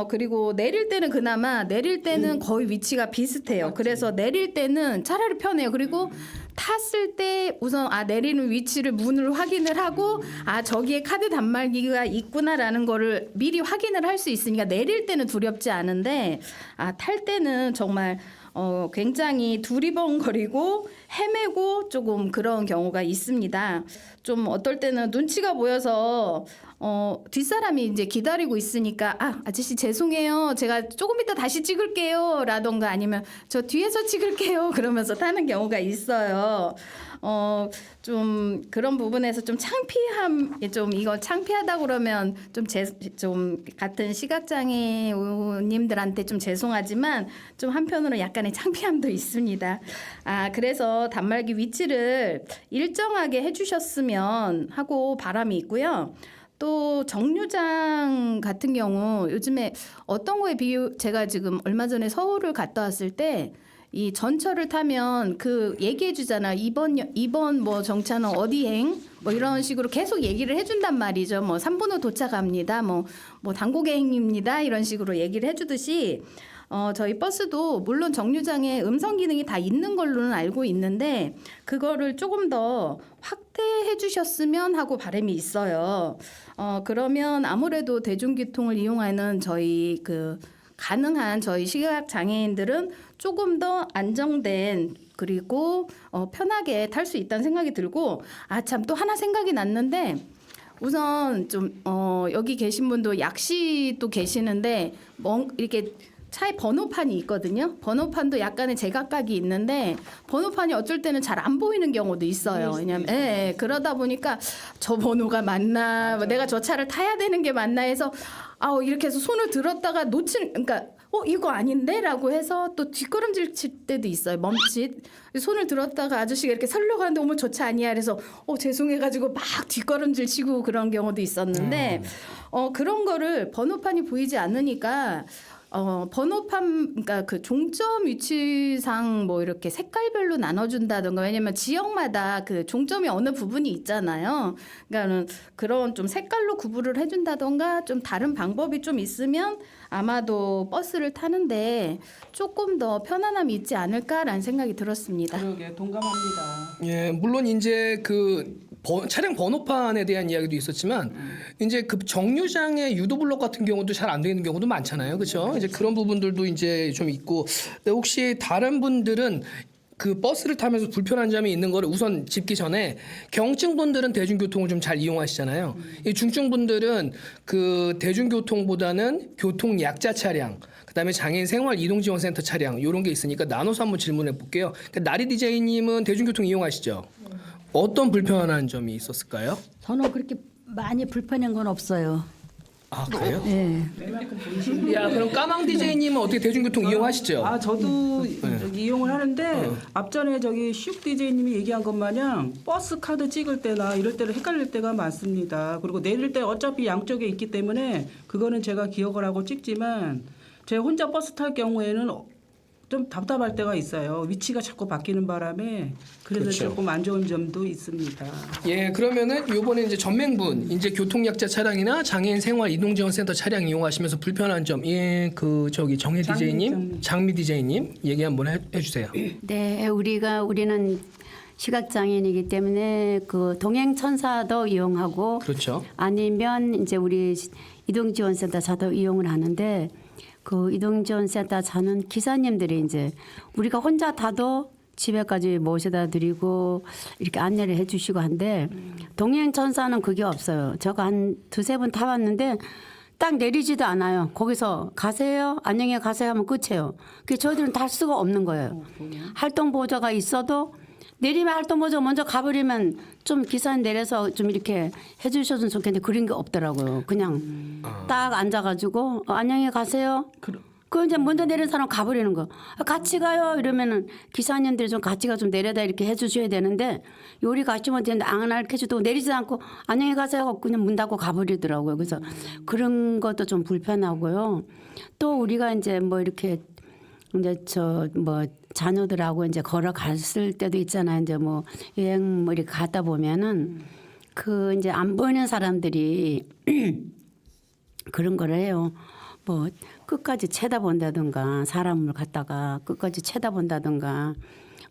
그리고 내릴 때는 그나마 내릴 때는 거의 위치가 비슷해요. 그래서 내릴 때는 차라리 편해요. 그리고 탔을 때 우선 내리는 위치를 문을 확인을 하고 저기에 카드 단말기가 있구나라는 거를 미리 확인을 할 수 있으니까 내릴 때는 두렵지 않은데 탈 때는 정말 굉장히 두리번거리고 헤매고 조금 그런 경우가 있습니다. 좀 어떨 때는 눈치가 보여서 뒷사람이 이제 기다리고 있으니까 아저씨 죄송해요. 제가 조금 이따 다시 찍을게요. 라던가 아니면 저 뒤에서 찍을게요. 그러면서 타는 경우가 있어요. 좀 그런 부분에서 좀 이거 창피하다고 그러면 좀 같은 시각장애인님들한테 좀 죄송하지만 좀 한편으로 약간의 창피함도 있습니다. 그래서 단말기 위치를 일정하게 해주셨으면 하고 바람이 있고요. 또 정류장 같은 경우 요즘에 어떤 거에 제가 지금 얼마 전에 서울을 갔다 왔을 때 이 전철을 타면 그 얘기해 주잖아. 이번 뭐 정차는 어디행 뭐 이런 식으로 계속 얘기를 해준단 말이죠. 뭐 3분 후 도착합니다. 뭐 당고개행입니다. 이런 식으로 얘기를 해주듯이 저희 버스도 물론 정류장에 음성 기능이 다 있는 걸로는 알고 있는데 그거를 조금 더 확대해 주셨으면 하고 바람이 있어요. 그러면 아무래도 대중교통을 이용하는 저희 가능한 저희 시각 장애인들은 조금 더 안정된 그리고 편하게 탈 수 있다는 생각이 들고 참 또 하나 생각이 났는데 우선 좀 여기 계신 분도 약시도 계시는데 이렇게 차에 번호판이 있거든요. 번호판도 약간의 제각각이 있는데 번호판이 어쩔 때는 잘 안 보이는 경우도 있어요. 왜냐면 그러다 보니까 저 번호가 맞나, 내가 저 차를 타야 되는 게 맞나 해서 이렇게 해서 손을 들었다가 그러니까 이거 아닌데라고 해서 또 뒷걸음질 칠 때도 있어요. 멈칫 손을 들었다가 아저씨가 이렇게 서려고 하는데 어머 저 차 아니야. 그래서 죄송해가지고 막 뒷걸음질 치고 그런 경우도 있었는데 그런 거를 번호판이 보이지 않으니까. 번호판, 그러니까 그 종점 위치상 뭐 이렇게 색깔별로 나눠준다던가 왜냐면 지역마다 그 종점이 어느 부분이 있잖아요. 그러니까는 그런 좀 색깔로 구분을 해준다던가 좀 다른 방법이 좀 있으면 아마도 버스를 타는데 조금 더 편안함이 있지 않을까라는 생각이 들었습니다. 그러게 동감합니다. 예, 물론 이제 차량 번호판에 대한 이야기도 있었지만 이제 그 정류장의 유도 블록 같은 경우도 잘 안 되는 경우도 많잖아요. 그렇죠? 이제 그런 부분들도 이제 좀 있고 근데 혹시 다른 분들은 그 버스를 타면서 불편한 점이 있는 거를 우선 짚기 전에 경증분들은 대중교통을 좀 잘 이용하시잖아요. 이 중증분들은 그 대중교통보다는 교통 약자 차량 그다음에 장애인 생활 이동 지원 센터 차량 이런 게 있으니까 나눠서 한번 질문해 볼게요. 그러니까 나리 디제이님은 대중교통 이용하시죠? 어떤 불편한 점이 있었을까요? 저는 그렇게 많이 불편한 건 없어요. 그래요? 예. 야, 그럼 까망 디제이님은 어떻게 대중교통 이용하시죠? 저도 저기 이용을 하는데 앞전에 슉 DJ님이 얘기한 것 마냥 버스 카드 찍을 때나 이럴 때는 헷갈릴 때가 많습니다. 그리고 내릴 때 어차피 양쪽에 있기 때문에 그거는 제가 기억을 하고 찍지만 제가 혼자 버스 탈 경우에는 좀 답답할 때가 있어요. 위치가 자꾸 바뀌는 바람에 그래서 그렇죠. 조금 안 좋은 점도 있습니다. 예, 그러면은 요번에 이제 전맹분 이제 교통약자 차량이나 장애인 생활 이동지원센터 차량 이용하시면서 불편한 점, 정혜 디제이님, 장미 디제이님 얘기 한번 해주세요. 네, 우리는 시각장애인이기 때문에 그 동행천사도 이용하고 그렇죠. 아니면 이제 우리 이동지원센터 차도 이용을 하는데 그 이동지원센터 차는 기사님들이 이제 우리가 혼자 타도 집에까지 모셔다 드리고 이렇게 안내를 해주시고 한데 동행천사는 그게 없어요. 제가 한 두세 번 타봤는데 딱 내리지도 않아요. 거기서 가세요, 안녕히 가세요 하면 끝이에요. 그 저희들은 탈 수가 없는 거예요. 활동 보조가 있어도 내리면 활동 보조 먼저 가버리면 좀 기사님 내려서 좀 이렇게 해주셨으면 좋겠는데 그런 게 없더라고요. 그냥 딱 앉아가지고 안녕히 가세요. 그 이제 먼저 내린 사람 가버리는 거. 같이 가요 이러면은 기사님들이 좀 같이 가 좀 내려다 이렇게 해주셔야 되는데 요리 가시면 되는데 안 알려주도 내리지 않고 안녕히 가세요 하고 그냥 문 닫고 가버리더라고요. 그래서 그런 것도 좀 불편하고요. 또 우리가 이제 뭐 이렇게 이제 저 뭐 자녀들하고 이제 걸어갔을 때도 있잖아요. 이제 뭐 여행 뭐 이렇게 가다 보면은 그 이제 안 보이는 사람들이 그런 걸 해요. 뭐 끝까지 쳐다본다든가 사람을 갖다가 끝까지 쳐다본다든가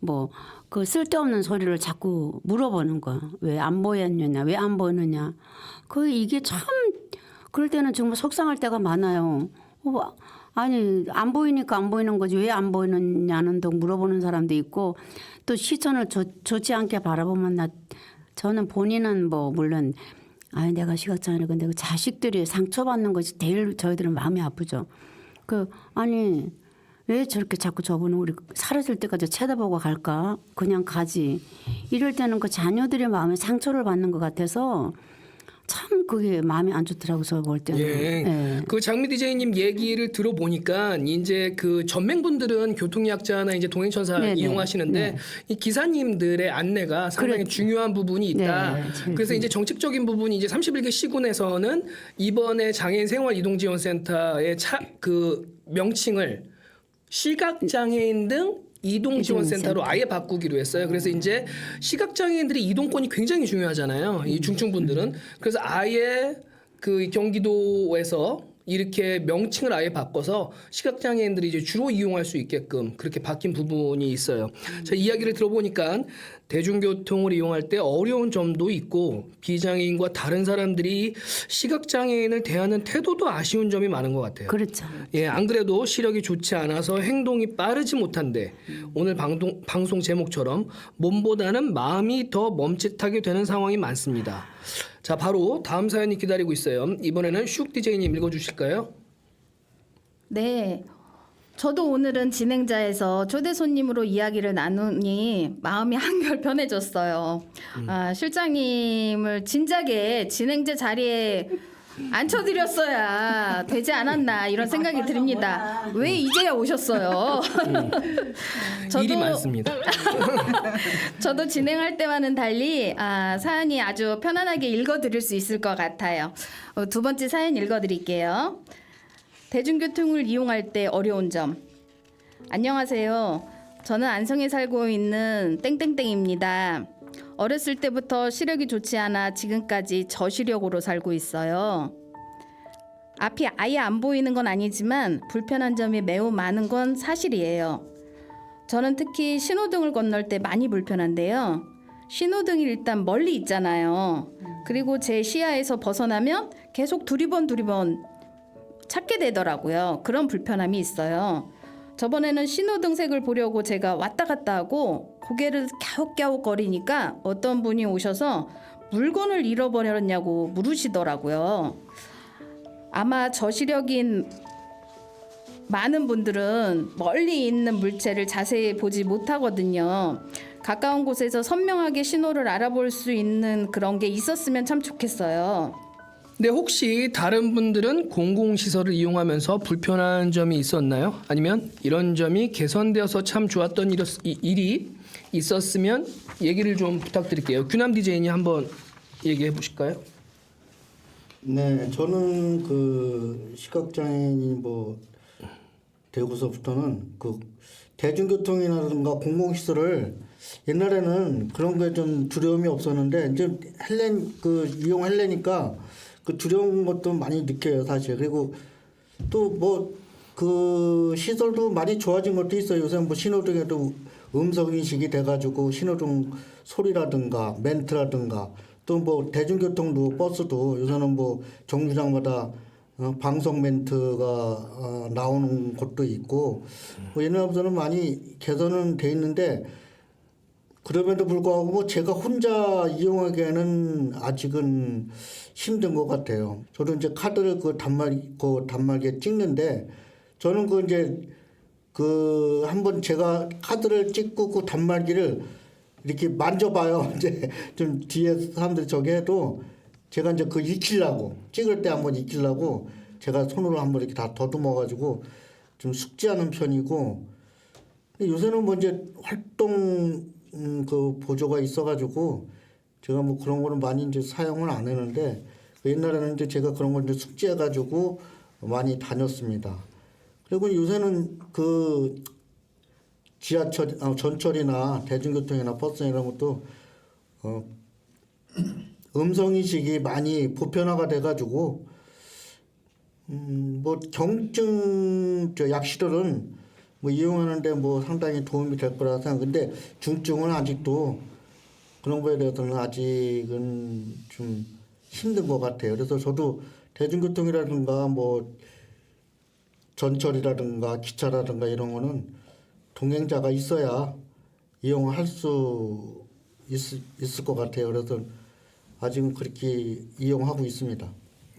뭐 그 쓸데없는 소리를 자꾸 물어보는 거. 왜 안 보였느냐? 왜 안 보느냐? 그 이게 참 그럴 때는 정말 속상할 때가 많아요. 아니 안 보이니까 안 보이는 거지 왜 안 보이느냐는 등 물어보는 사람도 있고 또 시선을 좋지 않게 바라보면 저는 본인은 뭐 물론 아니 내가 시각장애를 근데 그 자식들이 상처받는 것이 제일 저희들은 마음이 아프죠. 아니 왜 저렇게 자꾸 저분은 우리 사라질 때까지 쳐다보고 갈까? 그냥 가지. 이럴 때는 그 자녀들의 마음에 상처를 받는 것 같아서 참 그게 마음이 안 좋더라고요. 저 볼 때는. 예. 예. 그 장미 디제이님 얘기를 들어보니까 이제 그 전맹분들은 교통약자나 이제 동행천사 네네. 이용하시는데 네. 이 기사님들의 안내가 상당히 그렇죠. 중요한 부분이 있다. 네, 그래서 이제 정책적인 부분이 이제 31개 시군에서는 이번에 장애인 생활 이동 지원센터의 그 명칭을 시각장애인 등 이동지원센터로 아예 바꾸기로 했어요. 그래서 이제 시각장애인들의 이동권이 굉장히 중요하잖아요. 이 중증분들은. 그래서 아예 그 경기도에서 이렇게 명칭을 아예 바꿔서 시각장애인들이 이제 주로 이용할 수 있게끔 그렇게 바뀐 부분이 있어요. 자, 이야기를 들어보니까 대중교통을 이용할 때 어려운 점도 있고 비장애인과 다른 사람들이 시각장애인을 대하는 태도도 아쉬운 점이 많은 것 같아요. 그렇죠. 예, 안 그래도 시력이 좋지 않아서 행동이 빠르지 못한데 오늘 방송 제목처럼 몸보다는 마음이 더 멈칫하게 되는 상황이 많습니다. 자, 바로 다음 사연이 기다리고 있어요. 이번에는 슉 DJ님 읽어주실까요? 네. 저도 오늘은 진행자에서 초대 손님으로 이야기를 나누니 마음이 한결 편해졌어요. 실장님을 진작에 진행자 자리에 앉혀드렸어야 되지 않았나 이런 생각이 듭니다. 왜 이제야 오셨어요? 일이 많습니다. 저도 진행할 때와는 달리 사연이 아주 편안하게 읽어드릴 수 있을 것 같아요. 두 번째 사연 읽어드릴게요. 대중교통을 이용할 때 어려운 점. 안녕하세요. 저는 안성에 살고 있는 땡땡땡입니다. 어렸을 때부터 시력이 좋지 않아 지금까지 저시력으로 살고 있어요. 앞이 아예 안 보이는 건 아니지만 불편한 점이 매우 많은 건 사실이에요. 저는 특히 신호등을 건널 때 많이 불편한데요. 신호등이 일단 멀리 있잖아요. 그리고 제 시야에서 벗어나면 계속 두리번 찾게 되더라고요. 그런 불편함이 있어요. 저번에는 신호등 색을 보려고 제가 왔다 갔다 하고 고개를 갸웃갸웃 거리니까 어떤 분이 오셔서 물건을 잃어버렸냐고 물으시더라고요. 아마 저시력인 많은 분들은 멀리 있는 물체를 자세히 보지 못하거든요. 가까운 곳에서 선명하게 신호를 알아볼 수 있는 그런 게 있었으면 참 좋겠어요. 네, 혹시 다른 분들은 공공시설을 이용하면서 불편한 점이 있었나요? 아니면 이런 점이 개선되어서 참 좋았던 일이 있었으면 얘기를 좀 부탁드릴게요. 규남 DJ님 한번 얘기해 보실까요? 네, 저는 그 시각장애인이 뭐 되고서부터는 그 대중교통이라든가 공공시설을 옛날에는 그런 게 좀 두려움이 없었는데 이제 이용하려니까 그 두려운 것도 많이 느껴요, 사실. 그리고 또 뭐 그 시설도 많이 좋아진 것도 있어요. 요새 뭐 신호등에도 음성 인식이 돼가지고 신호등 소리라든가 멘트라든가 또 뭐 대중교통도 버스도 요새는 뭐 정류장마다 방송 멘트가 나오는 곳도 있고 뭐 옛날보다는 많이 개선은 돼 있는데 그럼에도 불구하고 뭐 제가 혼자 이용하기에는 아직은 힘든 것 같아요. 저도 이제 카드를 그 단말기에 찍는데 저는 그 이제 그 한번 제가 카드를 찍고 그 단말기를 이렇게 만져봐요. 이제 좀 뒤에 사람들이 저기 해도 제가 이제 그 익히려고 찍을 때 한번 익히려고 제가 손으로 한번 이렇게 다 더듬어 가지고 좀 숙지하는 편이고 근데 요새는 뭐 이제 활동 그 보조가 있어가지고 제가 뭐 그런 거는 많이 이제 사용을 안 했는데 옛날에는 이제 제가 그런 걸 이제 숙지해가지고 많이 다녔습니다. 그리고 요새는 그 지하철, 전철이나 대중교통이나 버스 이런 것도 음성 인식이 많이 보편화가 돼가지고 뭐 경증 약실은 뭐 이용하는데 뭐 상당히 도움이 될 거라 생각하는데 중증은 아직도 그런 거에 대해서는 아직은 좀 힘든 것 같아요. 그래서 저도 대중교통이라든가 뭐 전철이라든가 기차라든가 이런 거는 동행자가 있어야 이용할 수 있을 것 같아요. 그래서 아직은 그렇게 이용하고 있습니다.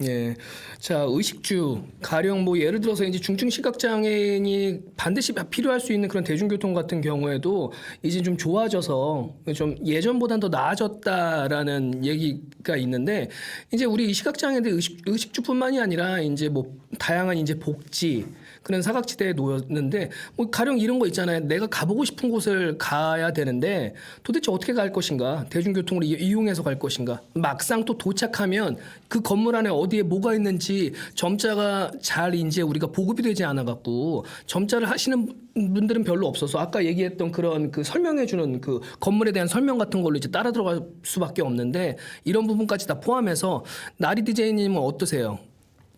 예. 자, 의식주 가령 뭐 예를 들어서 이제 중증 시각 장애인이 반드시 필요할 수 있는 그런 대중교통 같은 경우에도 이제 좀 좋아져서 좀 예전보단 더 나아졌다라는 얘기가 있는데 이제 우리 이 시각 장애인들 의식주뿐만이 아니라 이제 뭐 다양한 이제 복지 그런 사각지대에 놓였는데 뭐 가령 이런 거 있잖아요. 내가 가보고 싶은 곳을 가야 되는데 도대체 어떻게 갈 것인가? 대중교통을 이용해서 갈 것인가? 막상 또 도착하면 그 건물 안에 어디에 뭐가 있는지 점자가 잘 이제 우리가 보급이 되지 않아 갖고 점자를 하시는 분들은 별로 없어서 아까 얘기했던 그런 그 설명해주는 그 건물에 대한 설명 같은 걸로 이제 따라 들어갈 수밖에 없는데 이런 부분까지 다 포함해서 나리 DJ님은 어떠세요?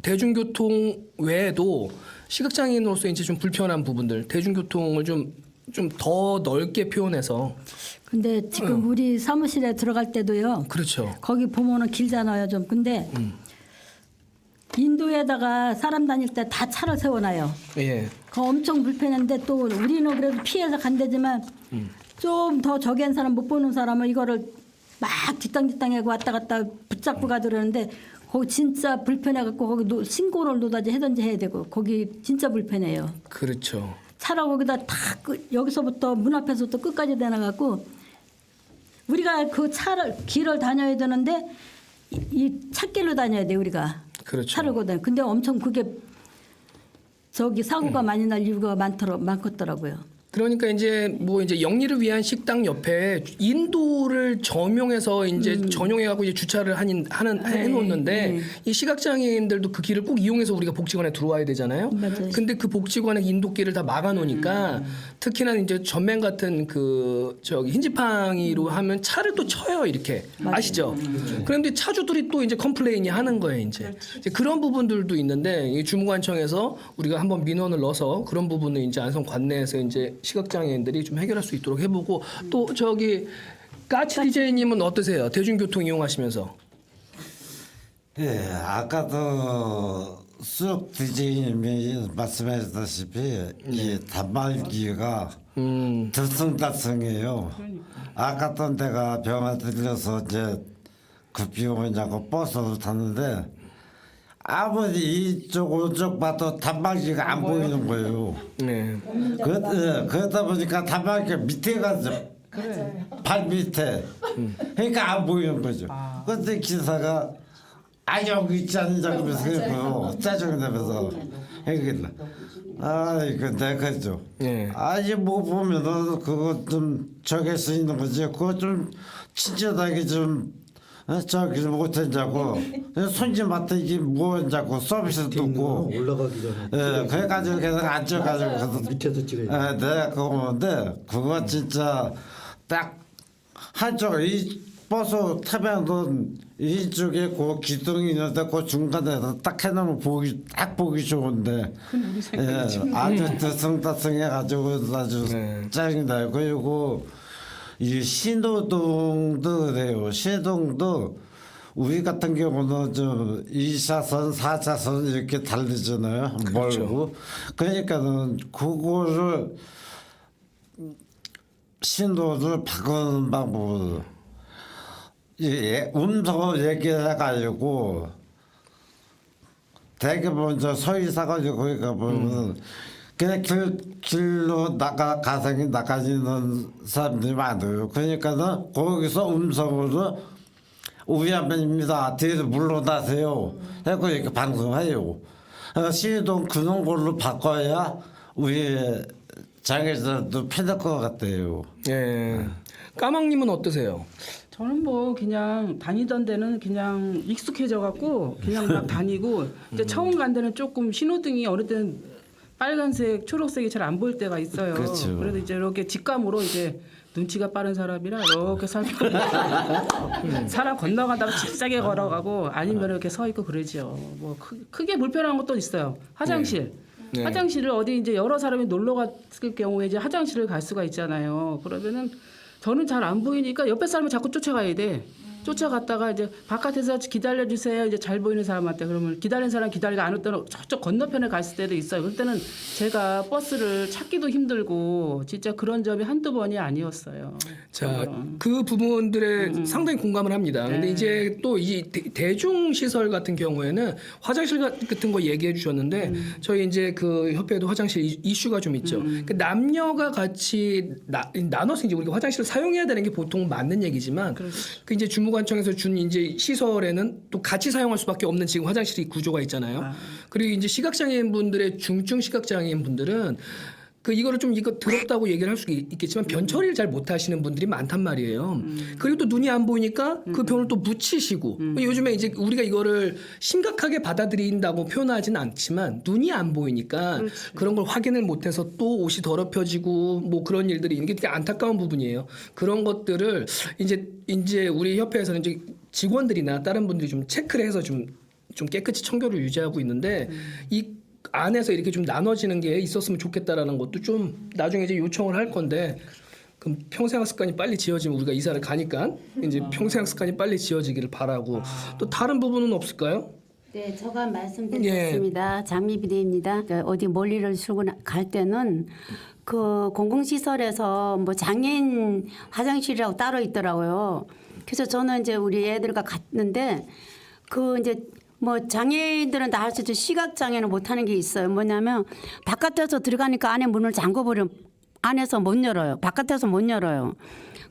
대중교통 외에도 시각장애인으로서 이제 좀 불편한 부분들, 대중교통을 좀 더 넓게 표현해서. 근데 지금 우리 사무실에 들어갈 때도요. 그렇죠. 거기 보면은 길잖아요, 좀. 근데 인도에다가 사람 다닐 때 다 차를 세워놔요. 예. 그 엄청 불편한데 또 우리는 그래도 피해서 간대지만 좀 더 저기한 사람 못 보는 사람은 이거를 막 뒷땅하고 왔다 갔다 붙잡고 가더라는데 거기 진짜 불편해갖고 거기 신고를 노다지 해든지 해야 되고 거기 진짜 불편해요. 그렇죠. 차라고 거기다 다 여기서부터 문 앞에서부터 끝까지 대놔갖고 우리가 그 길을 다녀야 되는데 이 찻길로 다녀야 돼 우리가. 그렇죠. 차를 고다녀. 근데 엄청 그게 저기 사고가 많이 날 이유가 많겠더라고요. 그러니까 이제 뭐 이제 영리를 위한 식당 옆에 인도를 점용해서 이제 전용해 갖고 이제 주차를 해놓는데 이 시각장애인들도 그 길을 꼭 이용해서 우리가 복지관에 들어와야 되잖아요. 맞아요. 근데 그 복지관의 인도길을 다 막아놓으니까 특히나 이제 전면 같은 그 저기 흰지팡이로 하면 차를 또 쳐요 이렇게 아시죠? 그런데 차주들이 또 이제 컴플레인이 하는 거예요 이제 그런 부분들도 있는데 이 주무관청에서 우리가 한번 민원을 넣어서 그런 부분을 이제 안성 관내에서 이제 시각장애인들이 좀 해결할 수 있도록 해보고 또 저기 까치 DJ님은 어떠세요? 대중교통 이용하시면서? 예, 아까도 쑥 DJ님이 말씀하셨다시피 이 단말기가 들쑥날쑥해요. 아까 내가 병원 들려서 이제 급비 오냐고 버스를 탔는데 아무리 이쪽 오쪽 봐도 단말기가 안 보이는 거예요. 네. 그러다 보니까 단말기가 밑에 가서 발 밑에 그러니까 안 보이는 거죠. 그런데 기사가 여기 있지 않냐 그러면서 그래요. 짜증이 나면서 그러니까 이거 내가 죠. 네. 아니 뭐 보면은 그거 좀 저길 수 있는 거지. 그거 좀 친절하게 좀 저기 못했냐고 손님 맡아 이게 뭐냐고 서비스도 없고 올라가기 전에. 예, 그래가지고 계속 앉아가지고 그래서 밑에서 찍어야 돼. 내가 그거 보는데 그거 진짜 딱 한쪽 이 버스 타면은 이쪽에 그 기둥이 있는데 그 중간에서 딱 해놓으면 딱 보기 좋은데 예, 아주 들쑥날쑥해가지고 아주 짜증이 나요. 그리고 이 신호등도 그래요. 신호등도 우리 같은 경우는 좀 2차선, 4차선 이렇게 달리잖아요. 그렇죠. 멀고. 그러니까는 그거를 신호를 바꾸는 방법을 음성을 얘기해가지고 되게 먼저 서 있어가지고 거기가 보면 그냥 길로 가상이 나가지는 사람들이 많아요. 그러니까는 거기서 음성으로 우회합입니다. 뒤에서 물러나세요. 하고 이렇게 방송해요. 그러니까 시동 그런 걸로 바꿔야 우리 장애자도 편할 것 같아요. 예. 까망님은 어떠세요? 저는 뭐 그냥 다니던 데는 그냥 익숙해져 갖고 그냥 막 다니고 이제 처음 간 데는 조금 신호등이 어느 때는 빨간색, 초록색이 잘 안 보일 때가 있어요. 그렇죠. 그래도 이제 이렇게 직감으로 이제 눈치가 빠른 사람이라 이렇게 사람 건너가다가 진짜게 걸어가고 아니면 이렇게 서 있고 그러죠. 뭐 크게 불편한 것도 있어요. 화장실. 네. 화장실을 어디 이제 여러 사람이 놀러 갔을 경우에 이제 화장실을 갈 수가 있잖아요. 그러면은 저는 잘 안 보이니까 옆에 사람을 자꾸 쫓아가야 돼. 쫓아갔다가 이제 바깥에서 기다려 주세요. 이제 잘 보이는 사람한테 그러면 기다리는 사람 기다리가 안 올 때는 저쪽 건너편에 갔을 때도 있어요. 그럴 때는 제가 버스를 찾기도 힘들고 진짜 그런 점이 한두 번이 아니었어요. 자, 그 부분들에 상당히 공감을 합니다. 근데 이제 또 이 대중 시설 같은 경우에는 화장실 같은 거 얘기해 주셨는데 저희 이제 그 협회에도 화장실 이슈가 좀 있죠. 그 남녀가 같이 나눠서 이제 우리가 화장실을 사용해야 되는 게 보통 맞는 얘기지만 그 이제 주무관청에서 준 이제 시설에는 또 같이 사용할 수밖에 없는 지금 화장실이 구조가 있잖아요. 그리고 이제 시각장애인 분들의 중증 시각장애인 분들은 그 이거를 좀 이거 더럽다고 얘기를 할 수 있겠지만 변 처리를 잘 못하시는 분들이 많단 말이에요. 그리고 또 눈이 안 보이니까 그 변을 또 묻히시고 요즘에 이제 우리가 이거를 심각하게 받아들인다고 표현하지는 않지만 눈이 안 보이니까 그런 걸 확인을 못해서 또 옷이 더럽혀지고 뭐 그런 일들이 이게 되게 안타까운 부분이에요. 그런 것들을 이제 우리 협회에서는 이제 직원들이나 다른 분들이 좀 체크를 해서 좀 깨끗이 청결을 유지하고 있는데 이 안에서 이렇게 좀 나눠지는 게 있었으면 좋겠다라는 것도 좀 나중에 이제 요청을 할 건데 그럼 평생학 습관이 빨리 지어지면 우리가 이사를 가니까 이제 평생학 습관이 빨리 지어지기를 바라고 또 다른 부분은 없을까요? 네, 제가 말씀드리겠습니다. 장미비대입니다. 어디 멀리를 출근할 때는 그 공공시설에서 뭐 장애인 화장실이라고 따로 있더라고요. 그래서 저는 이제 우리 애들과 갔는데 그 이제 뭐 장애인들은 다 할 수 있죠. 시각장애는 못하는 게 있어요. 뭐냐면 바깥에서 들어가니까 안에 문을 잠궈버리면 안에서 못 열어요. 바깥에서 못 열어요.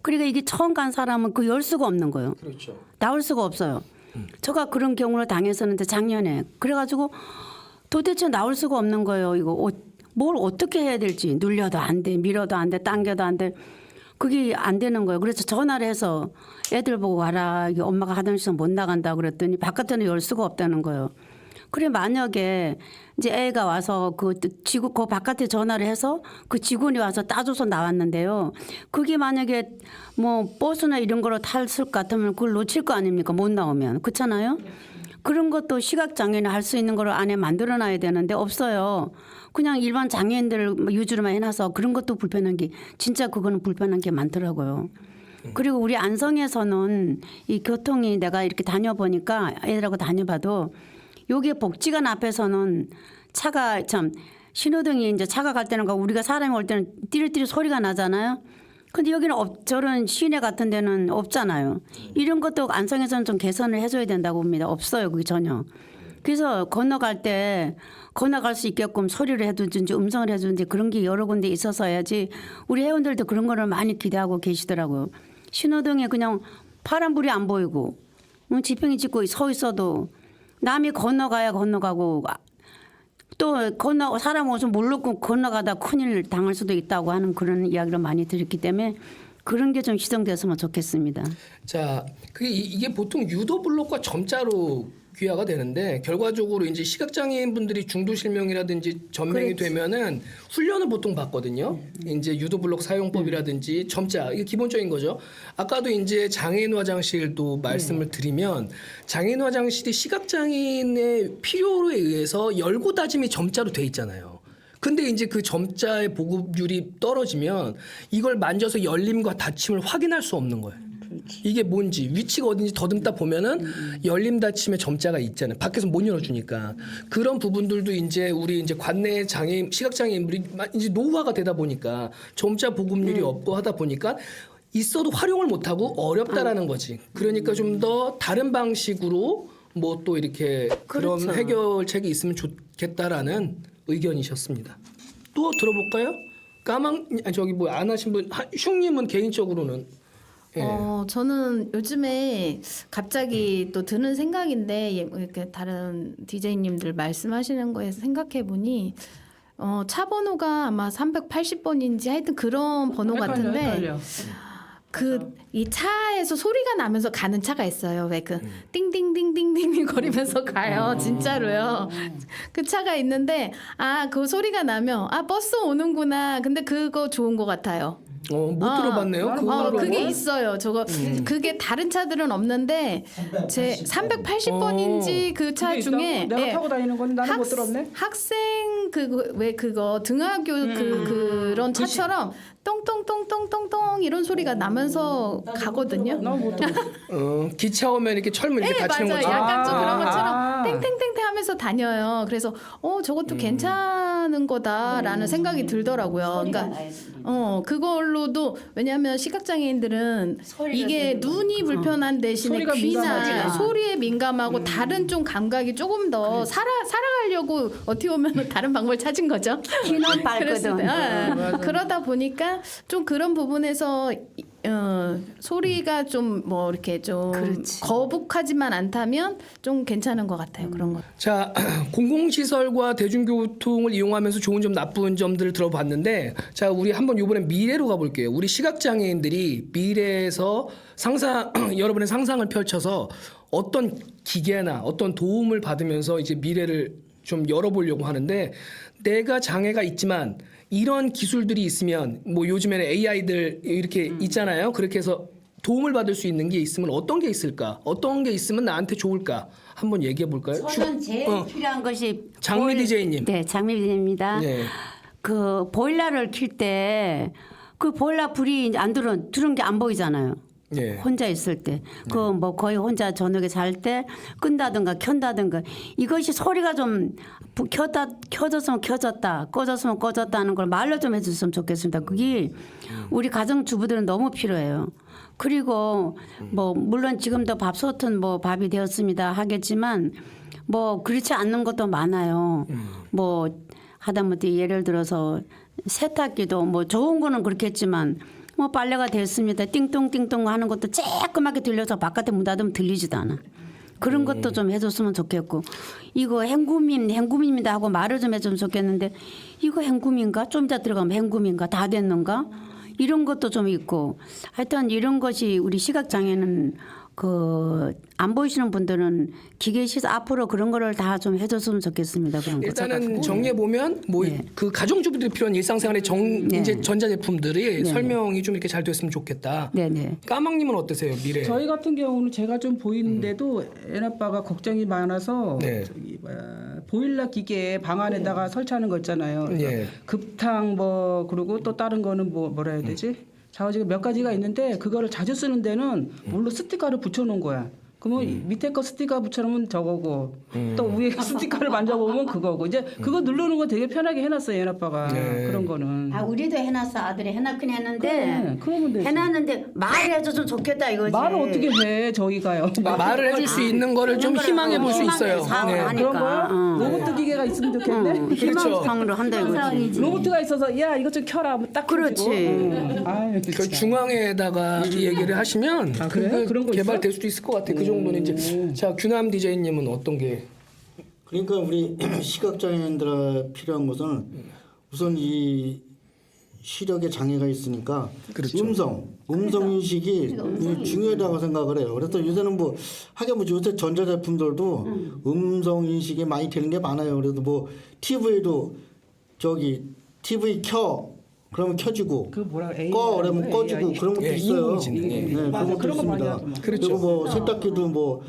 그러니까 이게 처음 간 사람은 그 열 수가 없는 거예요. 그렇죠. 나올 수가 없어요. 제가 그런 경우를 당했었는데 작년에 그래가지고 도대체 나올 수가 없는 거예요. 이거 뭘 어떻게 해야 될지 눌려도 안 돼, 밀어도 안 돼, 당겨도 안 돼. 그게 안 되는 거예요. 그래서 전화를 해서 애들 보고 와라. 이게 엄마가 화장실에서 못 나간다 그랬더니 바깥에는 열 수가 없다는 거예요. 그래 만약에 이제 애가 와서 그 바깥에 전화를 해서 그 직원이 와서 따줘서 나왔는데요. 그게 만약에 뭐 버스나 이런 거로 탈 같으면 그걸 놓칠 거 아닙니까? 못 나오면. 그렇잖아요. 그런 것도 시각장애인이 할 수 있는 걸 안에 만들어놔야 되는데 없어요. 그냥 일반 장애인들 위주로만 해놔서 그런 것도 불편한 게 진짜 그거는 불편한 게 많더라고요. 그리고 우리 안성에서는 이 교통이 내가 이렇게 다녀보니까 애들하고 다녀봐도 여기 복지관 앞에서는 차가 참 신호등이 이제 차가 갈 때는 우리가 사람이 올 때는 띠르띠르 소리가 나잖아요. 근데 여기는 저런 시내 같은 데는 없잖아요. 이런 것도 안성에서는 좀 개선을 해줘야 된다고 봅니다. 없어요, 그게 전혀. 그래서 건너갈 수 있게끔 소리를 해두든지 음성을 해두든지 그런 게 여러 군데 있어서 해야지 우리 회원들도 그런 거를 많이 기대하고 계시더라고요. 신호등에 그냥 파란불이 안 보이고 지평이 찍고 서 있어도 남이 건너가고 또 사람 옷을 모르고 건너가다 큰일 당할 수도 있다고 하는 그런 이야기를 많이 들었기 때문에 그런 게 좀 시정됐으면 좋겠습니다. 자, 이게 보통 유도 블록과 점자로 귀화가 되는데 결과적으로 이제 시각장애인 분들이 중도 실명이라든지 전맹이 되면은 훈련을 보통 받거든요. 이제 유도 블록 사용법이라든지 점자 이게 기본적인 거죠. 아까도 이제 장애인 화장실도 말씀을 드리면 장애인 화장실이 시각장애인의 필요에 의해서 열고 닫음이 점자로 돼 있잖아요. 근데 이제 그 점자의 보급률이 떨어지면 이걸 만져서 열림과 닫힘을 확인할 수 없는 거예요. 이게 뭔지 위치가 어딘지 더듬다 보면은 열림 닫힘의 점자가 있잖아요. 밖에서 못 열어주니까 그런 부분들도 이제 우리 이제 관내 장애인 시각 장애인들이 이제 노후화가 되다 보니까 점자 보급률이 없고 하다 보니까 있어도 활용을 못하고 어렵다라는 거지. 그러니까 좀 더 다른 방식으로 뭐 또 이렇게 그런 그렇죠. 해결책이 있으면 좋겠다라는 의견이셨습니다. 또 들어볼까요? 저기 뭐 안 하신 분 흉님은 개인적으로는 예. 저는 요즘에 갑자기 또 드는 생각인데 이렇게 다른 DJ님들 말씀하시는 거에서 생각해 보니 차 번호가 아마 380번인지 하여튼 그런 번호 같은데 헷갈려. 이 차에서 소리가 나면서 가는 차가 있어요. 왜 그 띵띵띵띵띵 거리면서 가요. 진짜로요. 그 차가 있는데 그 소리가 나면 버스 오는구나. 근데 그거 좋은 것 같아요. 못 들어봤네요. 그게 있어요. 저거 그게 다른 차들은 없는데 제 380번인지 그 차 그게 중에 있다고? 내가 타고 다니는 건 나는 못 들었네. 학생 왜 그거 등하교 그런 차처럼 똥똥똥똥똥똥 이런 소리가 나면서 가거든요. 나못 들었어. 기차 오면 이렇게 철문 이렇게 닫히는 맞아요. 것처럼. 약간 좀 그런 것처럼 땡땡땡땡 하면서 다녀요. 그래서 저것도 괜찮은 거다라는 생각이 들더라고요. 그러니까 그걸로도 왜냐하면 시각장애인들은 이게 눈이 불편한 대신에 소리가 귀나 민감하지. 소리에 민감하고 다른 좀 감각이 조금 더 살아가려고 어떻게 보면 다른 방법을 찾은 거죠. 귀는 밝거든. 그러다 보니까 좀 그런 부분에서 소리가 좀 뭐 이렇게 좀 그렇지. 거북하지만 않다면 좀 괜찮은 것 같아요. 그런 거. 자, 공공시설과 대중교통을 이용하면서 좋은 점, 나쁜 점들을 들어봤는데, 자, 우리 한번 이번에 미래로 가볼게요. 우리 시각장애인들이 미래에서 여러분의 상상을 펼쳐서 어떤 기계나 어떤 도움을 받으면서 이제 미래를 좀 열어보려고 하는데, 내가 장애가 있지만 이런 기술들이 있으면 뭐 요즘에는 AI들 이렇게 있잖아요. 그렇게 해서 도움을 받을 수 있는 게 있으면 어떤 게 있을까? 어떤 게 있으면 나한테 좋을까? 한번 얘기해 볼까요? 저는 제일 필요한 것이 장미 DJ님. 네, 장미 DJ입니다. 네. 그 보일러를 켤 때 그 보일러 불이 이제 안 들어온 게 안 보이잖아요. 네. 혼자 있을 때. 그 뭐 거의 혼자 저녁에 잘 때 끈다든가 켠다든가 이것이 소리가 좀 켜졌으면 켜졌다 꺼졌으면 꺼졌다 하는 걸 말로 좀 해줬으면 좋겠습니다. 그게 우리 가정주부들은 너무 필요해요. 그리고 뭐 물론 지금도 밥솥은 뭐 밥이 되었습니다 하겠지만 뭐 그렇지 않는 것도 많아요. 뭐 하다못해 예를 들어서 세탁기도 뭐 좋은 거는 그렇겠지만 뭐 빨래가 됐습니다. 띵똥띵똥 하는 것도 쬐끄맣게 들려서 바깥에 문 닫으면 들리지도 않아. 그런 것도 좀 해줬으면 좋겠고 이거 행구민입니다 하고 말을 좀 해주면 좋겠는데 이거 행구민가? 좀 이따 들어가면 행구민가? 다 됐는가? 이런 것도 좀 있고 하여튼 이런 것이 우리 시각장애는 그 안 보이시는 분들은 기계시설 앞으로 그런 거를 다 좀 해줬으면 좋겠습니다. 그런 거. 일단은 정리해 보면 뭐 그 가정주부들이 필요한 일상생활의 이제 전자제품들이 설명이 좀 이렇게 잘 됐으면 좋겠다. 네네. 까망님은 어떠세요? 미래. 저희 같은 경우는 제가 좀 보이는데도 애나빠가 걱정이 많아서 네. 보일러 기계 방 안에다가 설치하는 거 있잖아요. 그래서 예. 급탕 뭐 그리고 또 다른 거는 뭐라 해야 되지? 좌우지가 몇 가지가 있는데 그거를 자주 쓰는 데는 물로 스티커를 붙여놓은 거야. 그러면 밑에 거 스티커 붙여놓으면 저거고 또 위에 스티커를 만져보면 그거고 이제 그거 누르는 거 되게 편하게 해놨어요 얘나빠가 그런 거는. 우리도 해놨어. 아들이 해놨긴 했는데 그래, 그러면 되지. 해놨는데 말해줘서 좋겠다 이거지. 말을 어떻게 해 저희가요? 말을 해줄 수 있는 거를 좀 희망해 볼 수 있어요. 사업을 네. 하니까. 그런 거야? 로봇 기계가 있으면 좋겠네. 희망상으로 한다 이거지. 로봇가 있어서 야 이것 좀 켜라 하면 딱 그렇지. 켜지고. 아유, 그 진짜. 중앙에다가 얘기를 하시면 그래요? 그거 그런 거 개발될 수도 있을 것 같아. 그 정도는 이제 자 규남 DJ님은 어떤 게 그러니까 우리 시각장애인들에 필요한 것은 우선 이 시력에 장애가 있으니까 그렇죠. 음성 인식이 중요하다고 생각을 해요. 그래서 요새는 뭐 하긴 뭐 요새 전자제품들도 음성 인식이 많이 되는 게 많아요. 그래도 뭐 TV도 저기 TV 켜 그러면 켜지고 그 뭐라 AI 꺼 그러면 AI. 꺼지고 그런 것도 예, 있어요. 인공지능. 예. 네, 맞아, 그런 것도 그런 거 많이 있습니다. 하더만. 그렇죠. 그리고 뭐 세탁기도 뭐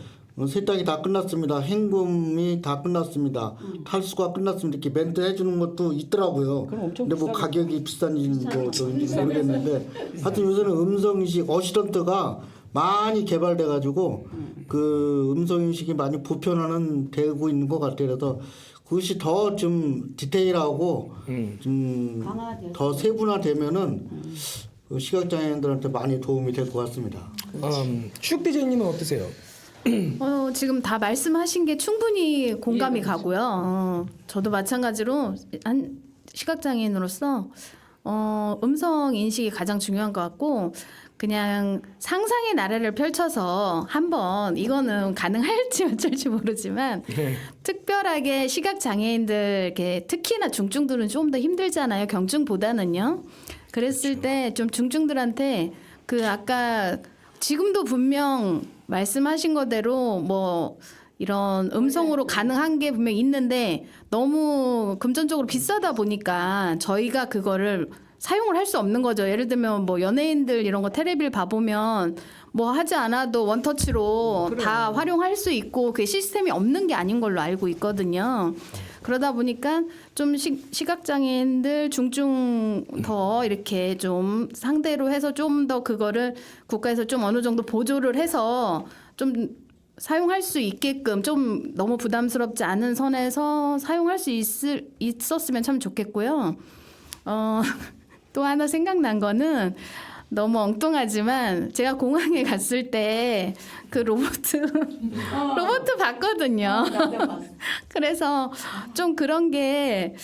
세탁이 다 끝났습니다. 헹굼이 다 끝났습니다. 탈수가 끝났습니다. 이렇게 멘트 해주는 것도 있더라고요. 그럼 엄청 근데 뭐 비싸겠다. 가격이 비싼지 뭐 저인지 모르겠는데 하여튼 요새는 음성인식 어시던트가 많이 개발돼 가지고 그 음성 인식이 많이 보편화는 되고 있는 것 같아요. 그래서 그것이 더 좀 디테일하고 좀 더 세분화되면은 그 시각장애인들한테 많이 도움이 될 것 같습니다. 슈 DJ님은 어떠세요? 지금 다 말씀하신 게 충분히 공감이 가고요. 저도 마찬가지로 한 시각장애인으로서 음성 인식이 가장 중요한 것 같고 그냥 상상의 나래를 펼쳐서 한번 이거는 가능할지 어쩔지 모르지만 특별하게 시각장애인들 이렇게 특히나 중증들은 좀 더 힘들잖아요. 경증보다는요. 그랬을 때 좀 중증들한테 그 아까 지금도 분명 말씀하신 거대로 뭐 이런 음성으로 가능한 게 분명 있는데 너무 금전적으로 비싸다 보니까 저희가 그거를 사용을 할 수 없는 거죠. 예를 들면 뭐 연예인들 이런 거 테레비를 봐보면 뭐 하지 않아도 원터치로 다 활용할 수 있고 그 시스템이 없는 게 아닌 걸로 알고 있거든요. 그러다 보니까 좀 시각장애인들 중증 더 이렇게 좀 상대로 해서 좀 더 그거를 국가에서 좀 어느 정도 보조를 해서 좀 사용할 수 있게끔 좀 너무 부담스럽지 않은 선에서 사용할 수 있었으면 참 좋겠고요. 또 하나 생각난 거는 너무 엉뚱하지만 제가 공항에 갔을 때 그 로봇 봤거든요. 그래서 좀 그런 게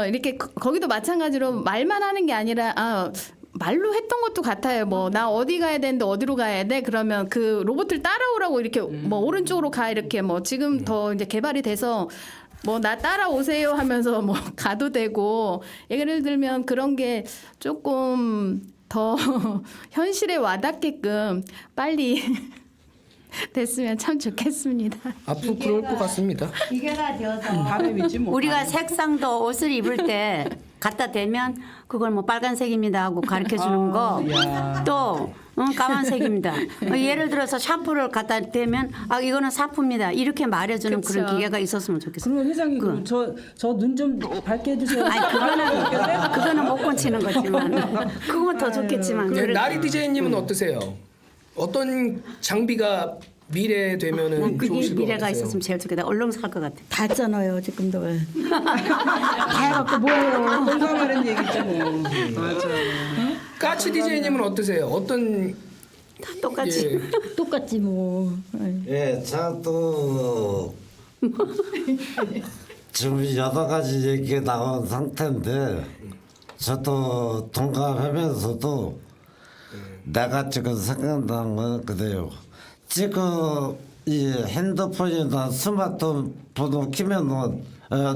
이렇게 거기도 마찬가지로 말만 하는 게 아니라 말로 했던 것도 같아요. 뭐 나 어디 가야 되는데 어디로 가야 돼? 그러면 그 로봇을 따라오라고 이렇게 뭐 오른쪽으로 가 이렇게 뭐 지금 더 이제 개발이 돼서 뭐 나 따라오세요 하면서 뭐 가도 되고 예를 들면 그런 게 조금 더 현실에 와닿게끔 빨리 됐으면 참 좋겠습니다. 앞으로 그럴 것 같습니다. 기계가 되어서 밤에 믿지 뭐. 우리가 색상도 옷을 입을 때 갖다 대면 그걸 뭐 빨간색입니다 하고 가르쳐 주는 거 또 까만색입니다. 예를 들어서 샴푸를 갖다 대면 이거는 사푸입니다. 이렇게 말해주는 그쵸. 그런 기계가 있었으면 좋겠어요. 그러면 회장님 저 눈 좀 밝게 해주세요. 아니 그거는 못 고치는 거지만 그건 더 좋겠지만 네, 그래도 나리 DJ님은 어떠세요? 어떤 장비가 미래 되면은 그게 좋으실 것 미래가 같으세요? 있었으면 제일 좋겠다. 얼른 살 것 같아. 다 했잖아요 지금도. 다 해갖고 뭐예요. 공감하는 얘기죠 뭐. 까치 DJ님은 어떠세요? 어떤 다 똑같이. 예, 똑같지 뭐. 예, 저도 지금 여러 가지 얘기가 나온 상태인데 저도 동감하면서도 내가 지금 생각나는 건 그래요. 지금 이 핸드폰이나 스마트폰을 키면은